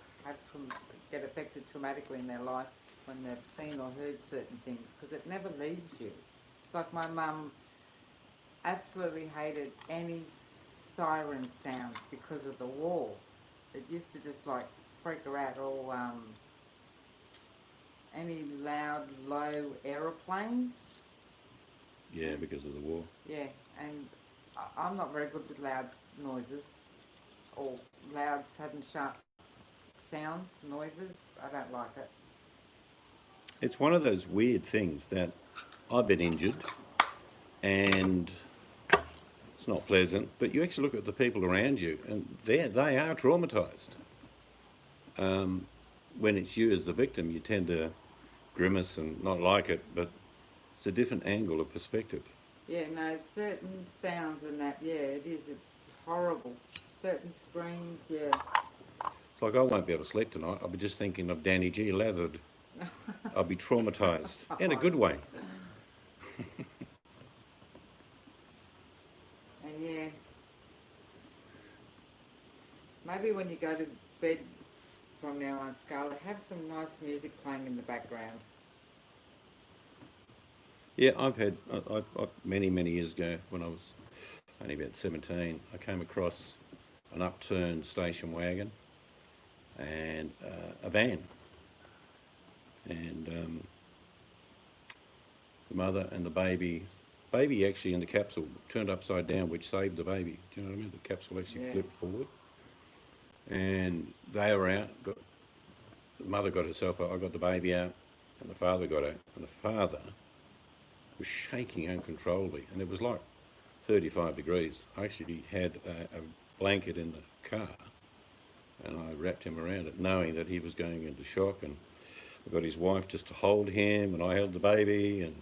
get affected traumatically in their life when they've seen or heard certain things, because it never leaves you. It's like my mum absolutely hated any siren sound because of the war. It used to just like freak her out, or any loud, low aeroplanes. Yeah, because of the war. Yeah, and I'm not very good with loud noises or loud, sudden, sharp sounds, noises. I don't like it. It's one of those weird things that I've been injured and it's not pleasant, but you actually look at the people around you and they are traumatised. When it's you as the victim, you tend to grimace and not like it, but it's a different angle of perspective. Yeah, no, certain sounds and that, yeah, it is. It's horrible. Certain screams, yeah. It's like I won't be able to sleep tonight. I'll be just thinking of Danny G lathered. I'll be traumatised in a good way. And yeah, maybe when you go to bed from now on, Scarlett, have some nice music playing in the background. Yeah, I've had, many years ago, when I was only about 17, I came across an upturned station wagon and a van. And the mother and the baby actually in the capsule turned upside down, which saved the baby. Do you know what I mean? The capsule actually flipped forward. And they were out, the mother got herself out, I got the baby out, and the father got out. And the father was shaking uncontrollably, and it was like 35 degrees. I actually had a blanket in the car, and I wrapped him around it, knowing that he was going into shock, and I got his wife just to hold him, and I held the baby, and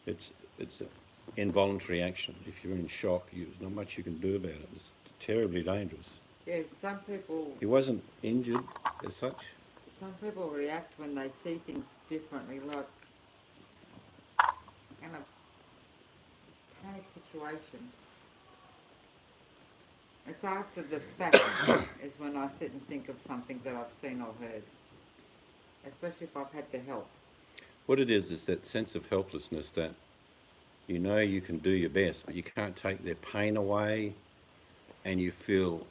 it's an involuntary action. If you're in shock, there's not much you can do about it. It's terribly dangerous. Yeah, some people... He wasn't injured as such. Some people react when they see things differently, like in a panic situation. It's after the fact is when I sit and think of something that I've seen or heard, especially if I've had to help. What it is that sense of helplessness that you know you can do your best, but you can't take their pain away, and you feel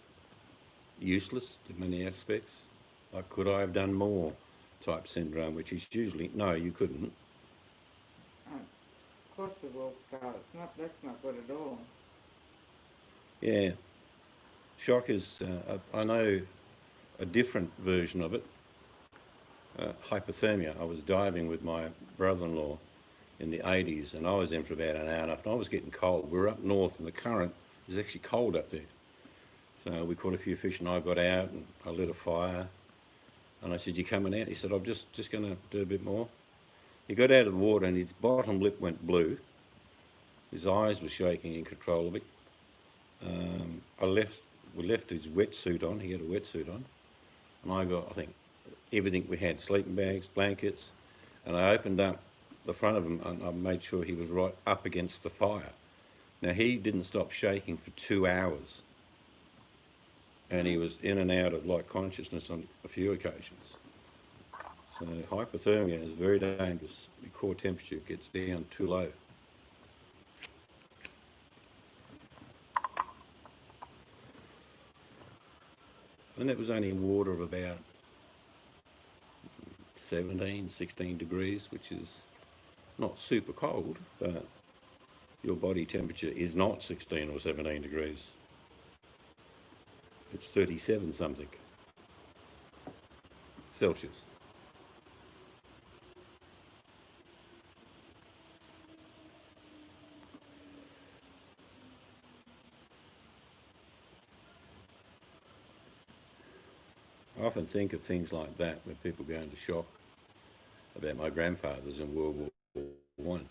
useless in many aspects. Like, could I have done more type syndrome, which is usually, no, you couldn't. Oh, of course we will, Scarlett. That's not good at all. Yeah. Shock is, I know a different version of it. Hypothermia. I was diving with my brother-in-law in the 80s, and I was in for about an hour and a half, and I was getting cold. We were up north, and the current is actually cold up there. So we caught a few fish, and I got out, and I lit a fire. And I said, "You coming out?" He said, "I'm just going to do a bit more." He got out of the water, and his bottom lip went blue. His eyes were shaking uncontrollably. We left his wetsuit on. He had a wetsuit on. And I got, I think, everything we had, sleeping bags, blankets. And I opened up the front of him, and I made sure he was right up against the fire. Now, he didn't stop shaking for 2 hours, and he was in and out of light consciousness on a few occasions. So hypothermia is very dangerous. Your core temperature gets down too low. And that was only in water of about 17, 16 degrees, which is not super cold, but your body temperature is not 16 or 17 degrees. It's 37 something Celsius. I often think of things like that when people go into shock about my grandfathers in World War One.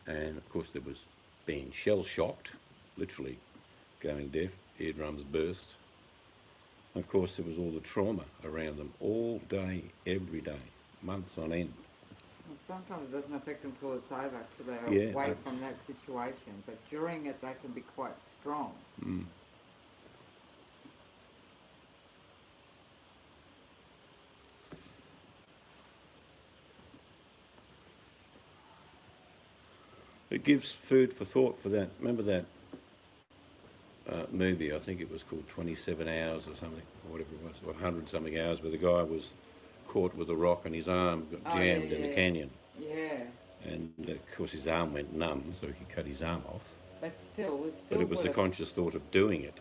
And of course there was being shell shocked, literally going deaf, eardrums burst. And of course there was all the trauma around them all day, every day, months on end. Well, sometimes it doesn't affect them till it's over, till they're Yeah, away from that situation. But during it, they can be quite strong. Mm. It gives food for thought for that. Remember that movie, I think it was called 27 Hours or something, or whatever it was, or 100 something hours, where the guy was caught with a rock and his arm got jammed in the canyon. Yeah. And of course his arm went numb, so he cut his arm off. But still, But it was the conscious thought of doing it.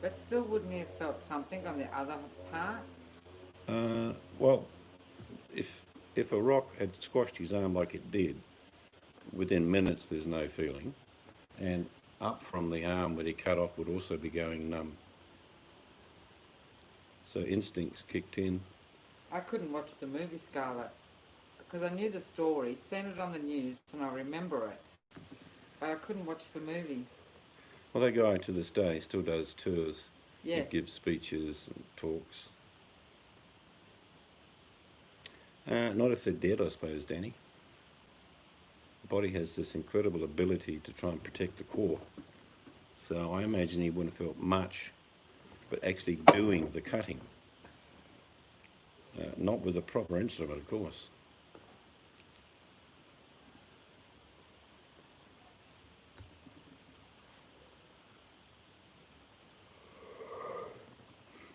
But still, wouldn't he have felt something on the other part? Well, if a rock had squashed his arm like it did, within minutes there's no feeling, and up from the arm that he cut off would also be going numb. So instincts kicked in. I couldn't watch the movie Scarlet because I knew the story, seen it on the news, and I remember it. But I couldn't watch the movie. Well, that guy to this day still does tours. Yeah. He gives speeches and talks. Not if they're dead, I suppose, Danny. The body has this incredible ability to try and protect the core. So I imagine he wouldn't have felt much, but actually doing the cutting. Not with a proper instrument, of course.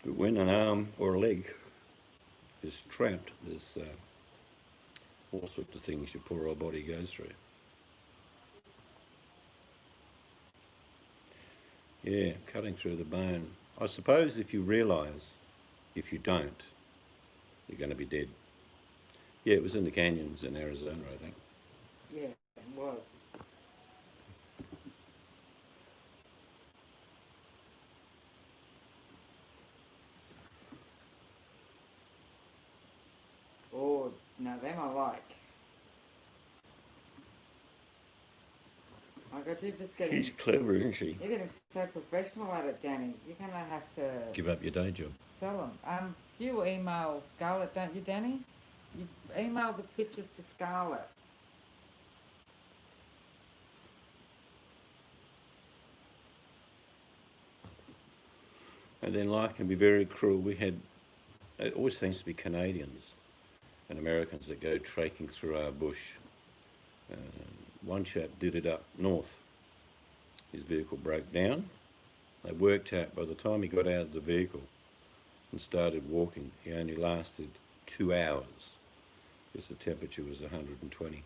But when an arm or a leg is trapped, there's all sorts of things your poor old body goes through. Yeah, cutting through the bone. I suppose if you realise, if you don't, you're going to be dead. Yeah, it was in the canyons in Arizona, I think. Yeah, it was. Oh, now them I like. I got you just getting. She's clever, isn't she? You're getting so professional at it, Danny. You're gonna have to Give up your day job. sell them. You email Scarlett, don't you, Danny? You email the pictures to Scarlett. And then life can be very cruel. It always seems to be Canadians and Americans that go trekking through our bush. One chap did it up north. His vehicle broke down. They worked out by the time he got out of the vehicle and started walking, he only lasted 2 hours because the temperature was 120.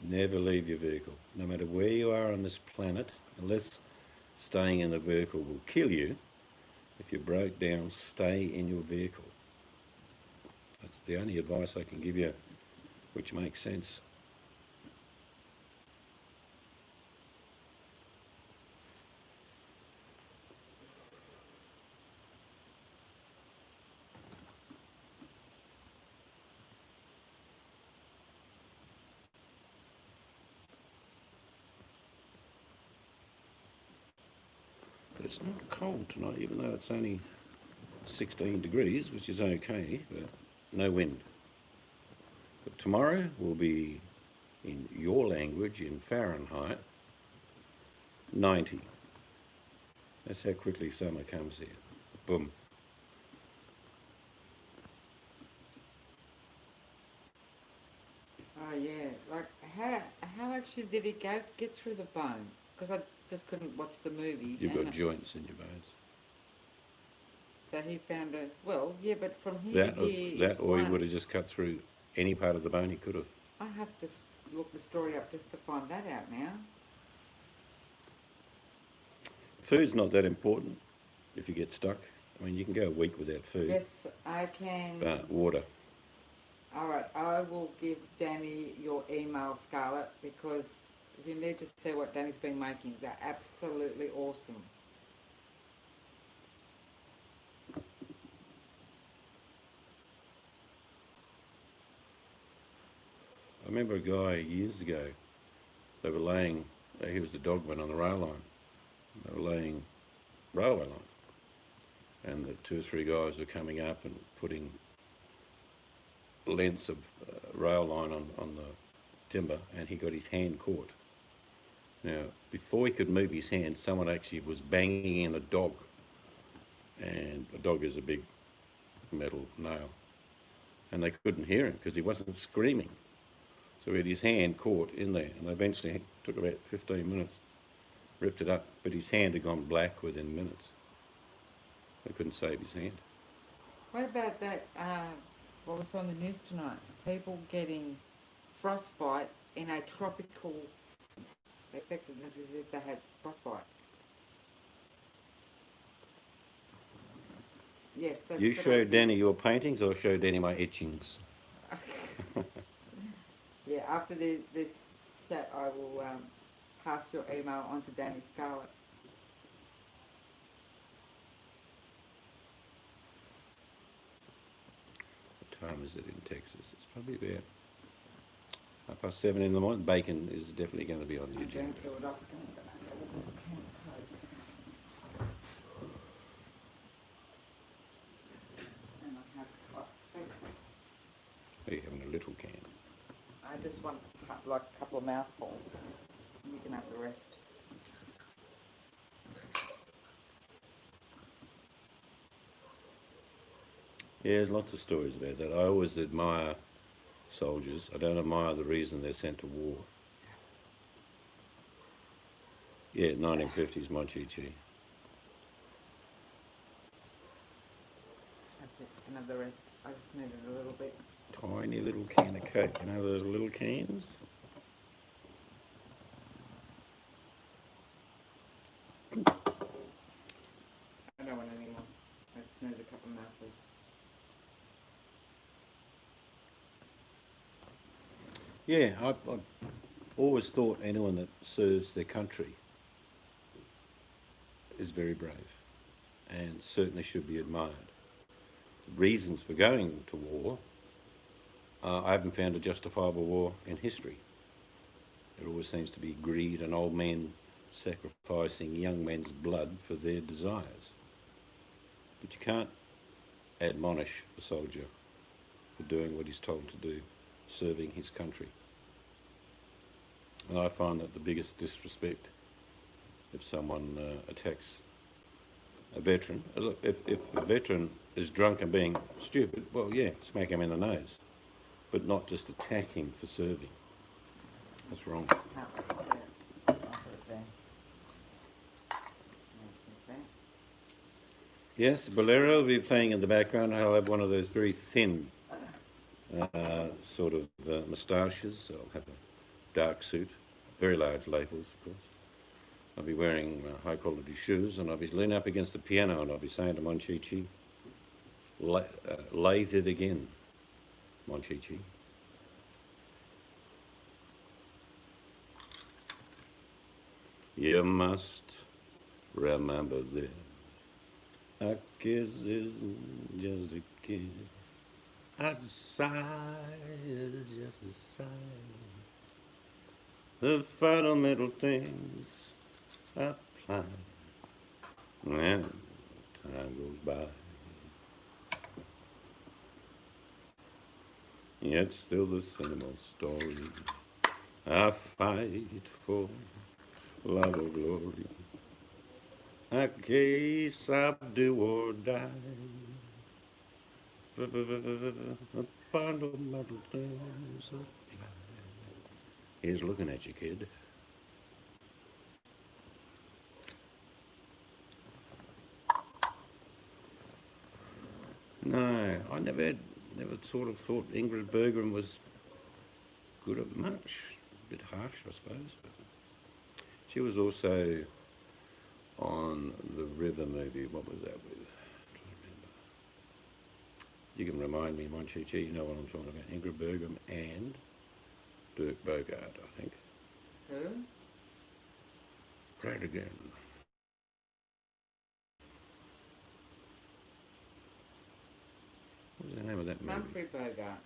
Never leave your vehicle, no matter where you are on this planet, unless staying in the vehicle will kill you. If you broke down, stay in your vehicle. That's the only advice I can give you, which makes sense. But it's not cold tonight, even though it's only 16 degrees, which is okay, but no wind. But tomorrow will be, in your language, in Fahrenheit, 90. That's how quickly summer comes here. Boom. Oh yeah, like how actually did he get through the bone? Because I just couldn't watch the movie. You've and got joints in your bones. so he found a well, yeah, but from here That to or, here is that or he one. would have just cut through any part of the bone he could have. I have to look the story up just to find that out now. Food's not that important if you get stuck. I mean, you can go a week without food. Yes, I can. But water. All right, I will give Danny your email, Scarlett, because if you need to see what Danny's been making, they're absolutely awesome. I remember a guy years ago, they were laying, he was the dogman on the rail line. They were laying railway line. And the 2 or 3 guys were coming up and putting lengths of rail line on the timber, and he got his hand caught. Now, before he could move his hand, someone actually was banging in a dog. And a dog is a big metal nail. And they couldn't hear him because he wasn't screaming. So he had his hand caught in there, and eventually it took about 15 minutes, ripped it up, but his hand had gone black within minutes. They couldn't save his hand. What about that? What was on the news tonight? People getting frostbite in a tropical effectiveness as if they had frostbite. Yes. That's You what I show think. Danny your paintings, I'll show Danny my etchings. Yeah, after this chat, I will pass your email on to Danny Scarlett. What time is it in Texas? It's probably about 7:30 in the morning. Bacon is definitely going to be on the I'm agenda. going to do it off. I'm going to have a little can of Coke. And I have hot feet. Are you having a little can? I just want like a couple of mouthfuls. You can have the rest. Yeah, there's lots of stories about that. I always admire soldiers. I don't admire the reason they're sent to war. Yeah, 1950s Monchichi. That's it. You can have the rest. I just needed a little bit. Tiny little can of Coke. You know those little cans? I don't want any more. I just need a couple of mouthfuls. Yeah, I've always thought anyone that serves their country is very brave and certainly should be admired. Reasons for going to war, I haven't found a justifiable war in history. It always seems to be greed and old men sacrificing young men's blood for their desires. But you can't admonish a soldier for doing what he's told to do, serving his country. And I find that the biggest disrespect if someone attacks a veteran. Look, if a veteran is drunk and being stupid, well, yeah, smack him in the nose, but not just attack him for serving. That's wrong. No, I'll put it there. Yes, Bolero will be playing in the background. I'll have one of those very thin sort of moustaches. I'll have a dark suit, very large lapels, of course. I'll be wearing high quality shoes, and I'll be leaning up against the piano, and I'll be saying to Monchichi, lathe it again, Monchichi. You must remember this. A kiss isn't just a kiss. A sigh is just a sigh. The fundamental things apply when time goes by. Yet still the same old story. I fight for love or glory. I guess I do or die. The fundamental things apply. Here's looking at you, kid. No, I never sort of thought Ingrid Bergman was good at much. A bit harsh, I suppose, but she was also on the River movie. What was that with? I'm trying to remember. You can remind me, Monchichi, you know what I'm talking about. Ingrid Bergman and Dirk Bogarde, I think. Who? Try it again. What was the name of that movie? Humphrey Bogart.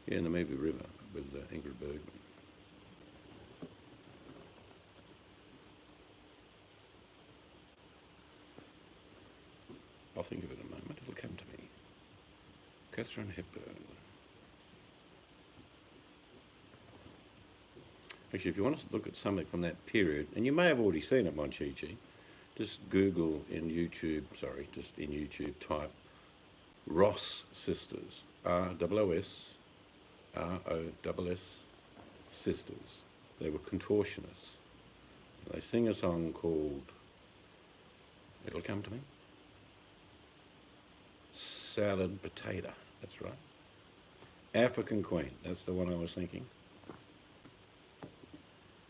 Yeah, in the movie River with Ingrid Bergman. I'll think of it in a moment. It'll come to me. Catherine Hepburn. Actually, if you want to look at something from that period, and you may have already seen it, Monchichi, just Google in YouTube, type Ross Sisters, R-O-O-S, R-O-S-S, Sisters. They were contortionists. They sing a song called, it'll come to me, Salad Potato, that's right. African Queen, that's the one I was thinking.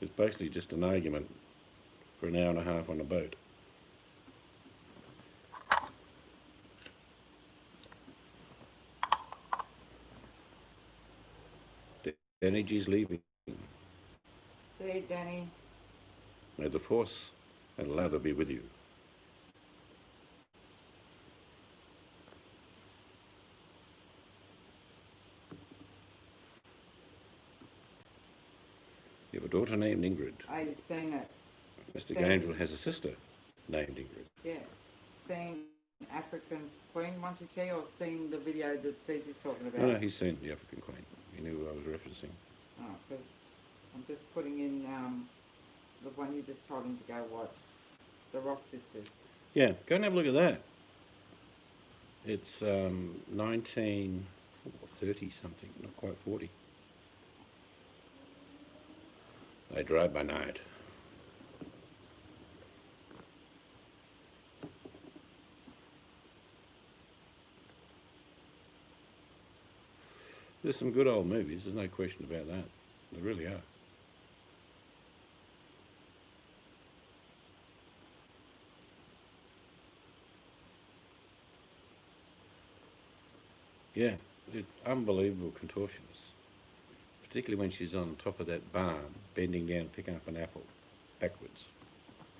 It's basically just an argument for an hour and a half on a boat. Energy's leaving. See, Danny. May the force and lather be with you. You have a daughter named Ingrid. I've seen it. Mr. Gainville has a sister named Ingrid. Yeah. Seen African Queen, Monchichi, or seen the video that Cece's talking about? No, he's seen the African Queen. He knew who I was referencing. Oh, because I'm just putting in the one you just told him to go watch, the Ross Sisters. Yeah, go and have a look at that. It's 1930 something, not quite 40. They drove by night. There's some good old movies, there's no question about that. There really are. Yeah, unbelievable contortions. Particularly when she's on top of that barn, bending down, picking up an apple, backwards.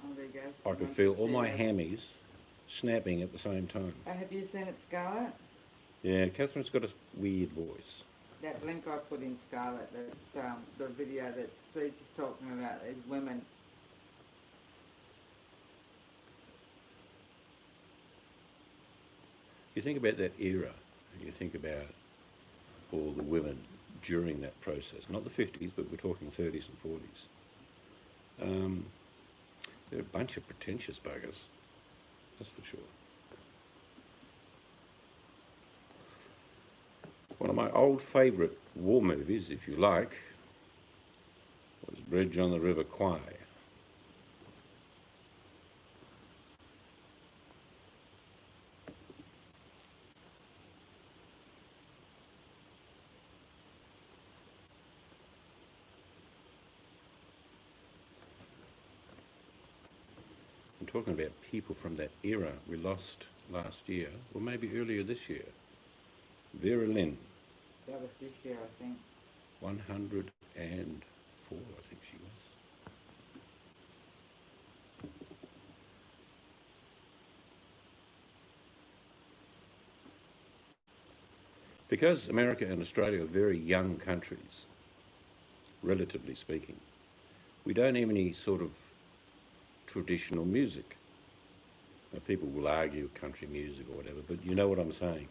Oh, there you go. I could feel all my hammies snapping at the same time. Have you seen it, Scarlett? Yeah, Catherine's got a weird voice. That link I put in, Scarlett, that's the video that Cece's talking about, these women. You think about that era, and you think about all the women during that process, not the 50s, but we're talking 30s and 40s. They're a bunch of pretentious buggers, that's for sure. One of my old favourite war movies, if you like, was Bridge on the River Kwai. I'm talking about people from that era we lost last year, or maybe earlier this year. Vera Lynn. That was this year, I think. 104, I think she was. Because America and Australia are very young countries, relatively speaking, we don't have any sort of traditional music. Now, people will argue country music or whatever, but you know what I'm saying.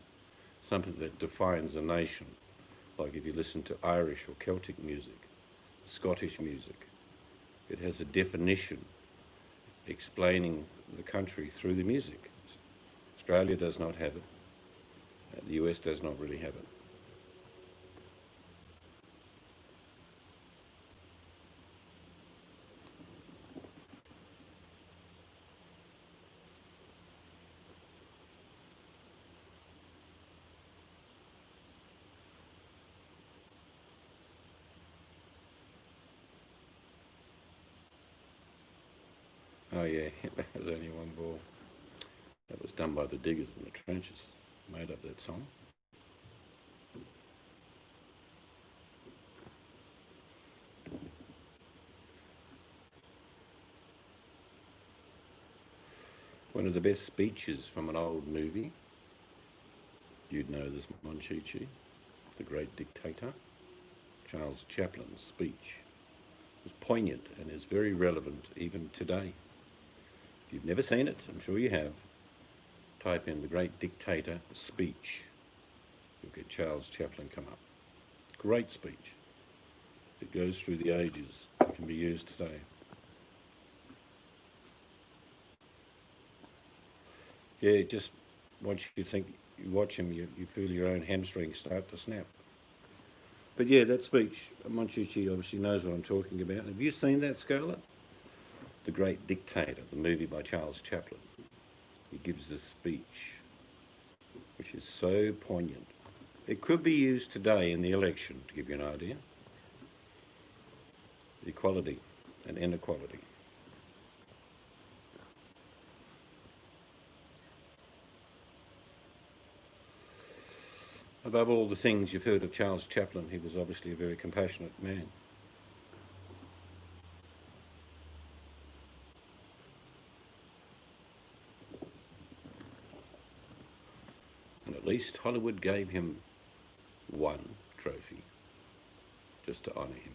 Something that defines a nation Like if you listen to Irish or Celtic music, Scottish music, it has a definition explaining the country through the music. Australia does not have it. The US does not really have it. Oh yeah, that was only one ball. That was done by the diggers in the trenches. Made up that song. One of the best speeches from an old movie, you'd know this, Monchichi, the great dictator, Charles Chaplin's speech, was poignant and is very relevant even today. If you've never seen it, I'm sure you have, type in the great dictator speech. You'll get Charles Chaplin come up. Great speech. It goes through the ages. It can be used today. Yeah, just once you watch him, you feel your own hamstrings start to snap. But yeah, that speech, Monchichi obviously knows what I'm talking about. Have you seen that, Scarlett? The Great Dictator, the movie by Charles Chaplin. He gives this speech, which is so poignant. It could be used today in the election, to give you an idea. Equality and inequality. Above all the things you've heard of Charles Chaplin, he was obviously a very compassionate man. And at least Hollywood gave him one trophy, just to honour him.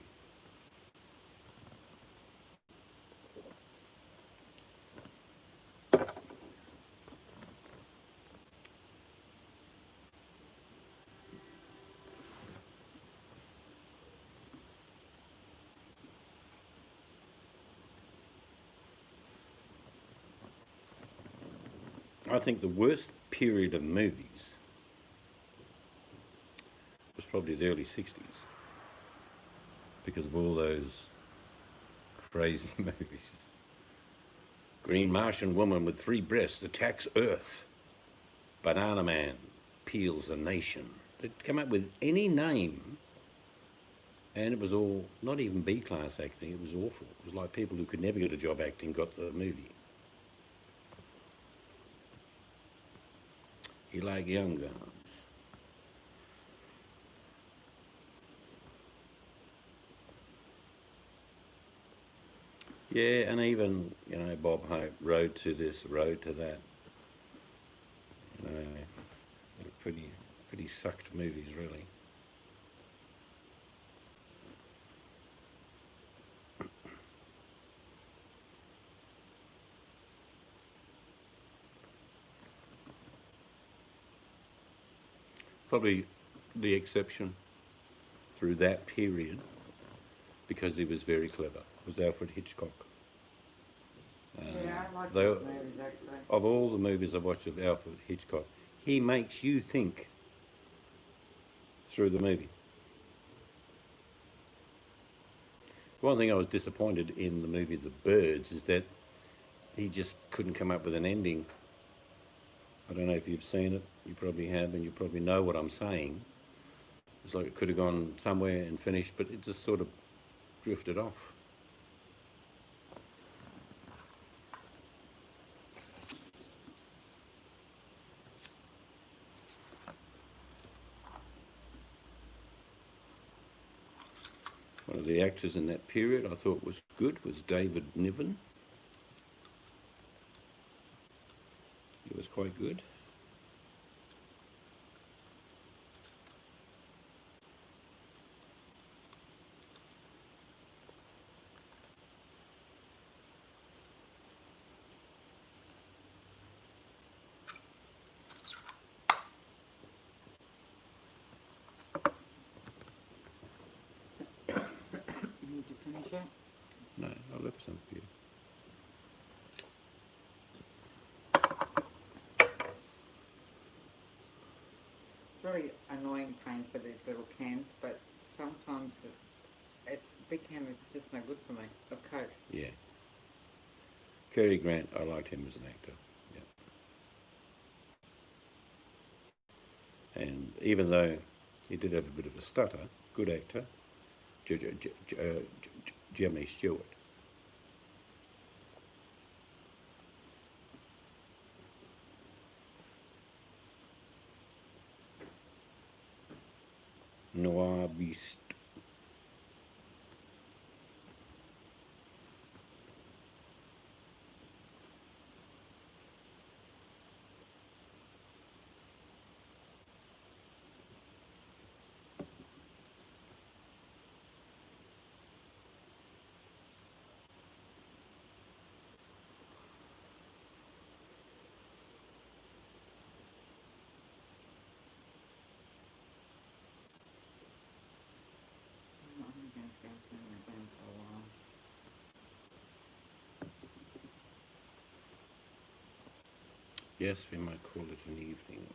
I think the worst period of movies was probably the early 60s because of all those crazy movies. Green Martian woman with 3 breasts attacks Earth. Banana Man peels a nation. They'd come up with any name and it was all, not even B-class acting, it was awful. It was like people who could never get a job acting got the movie. You like young guns. Yeah, and even, Bob Hope, road to this, road to that. Pretty sucked movies, really. Probably the exception through that period, because he was very clever, was Alfred Hitchcock. Yeah, I like those movies, actually. Of all the movies I've watched of Alfred Hitchcock, he makes you think through the movie. One thing I was disappointed in the movie The Birds is that he just couldn't come up with an ending. I don't know if you've seen it, you probably have, and you probably know what I'm saying. It's like it could have gone somewhere and finished, but it just sort of drifted off. One of the actors in that period I thought was good was David Niven. He was quite good. really annoying paying for these little cans, but sometimes it's big can. It's just no good for me of Coke. Yeah. Cary Grant, I liked him as an actor. Yeah. And even though he did have a bit of a stutter, good actor, Jimmy Stewart. Noir Beast. I'm going to go turn that down for a while. Yes, we might call it an evening.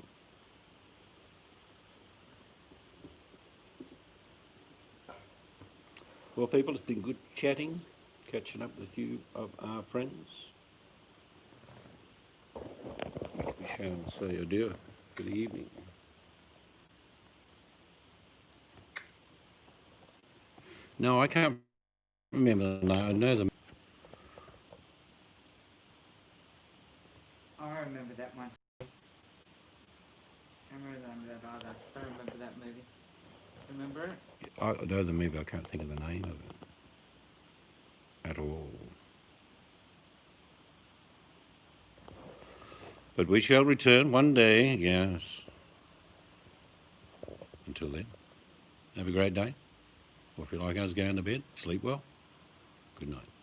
Well, people, it's been good chatting, catching up with a few of our friends. We shall say adieu for the evening. No, I can't remember. No, I know them. I remember that one. I remember that either. I don't remember that movie. Remember it? I know the movie, I can't think of the name of it at all. But we shall return one day, yes. Until then, have a great day. Or if you like us, go to bed, sleep well. Good night.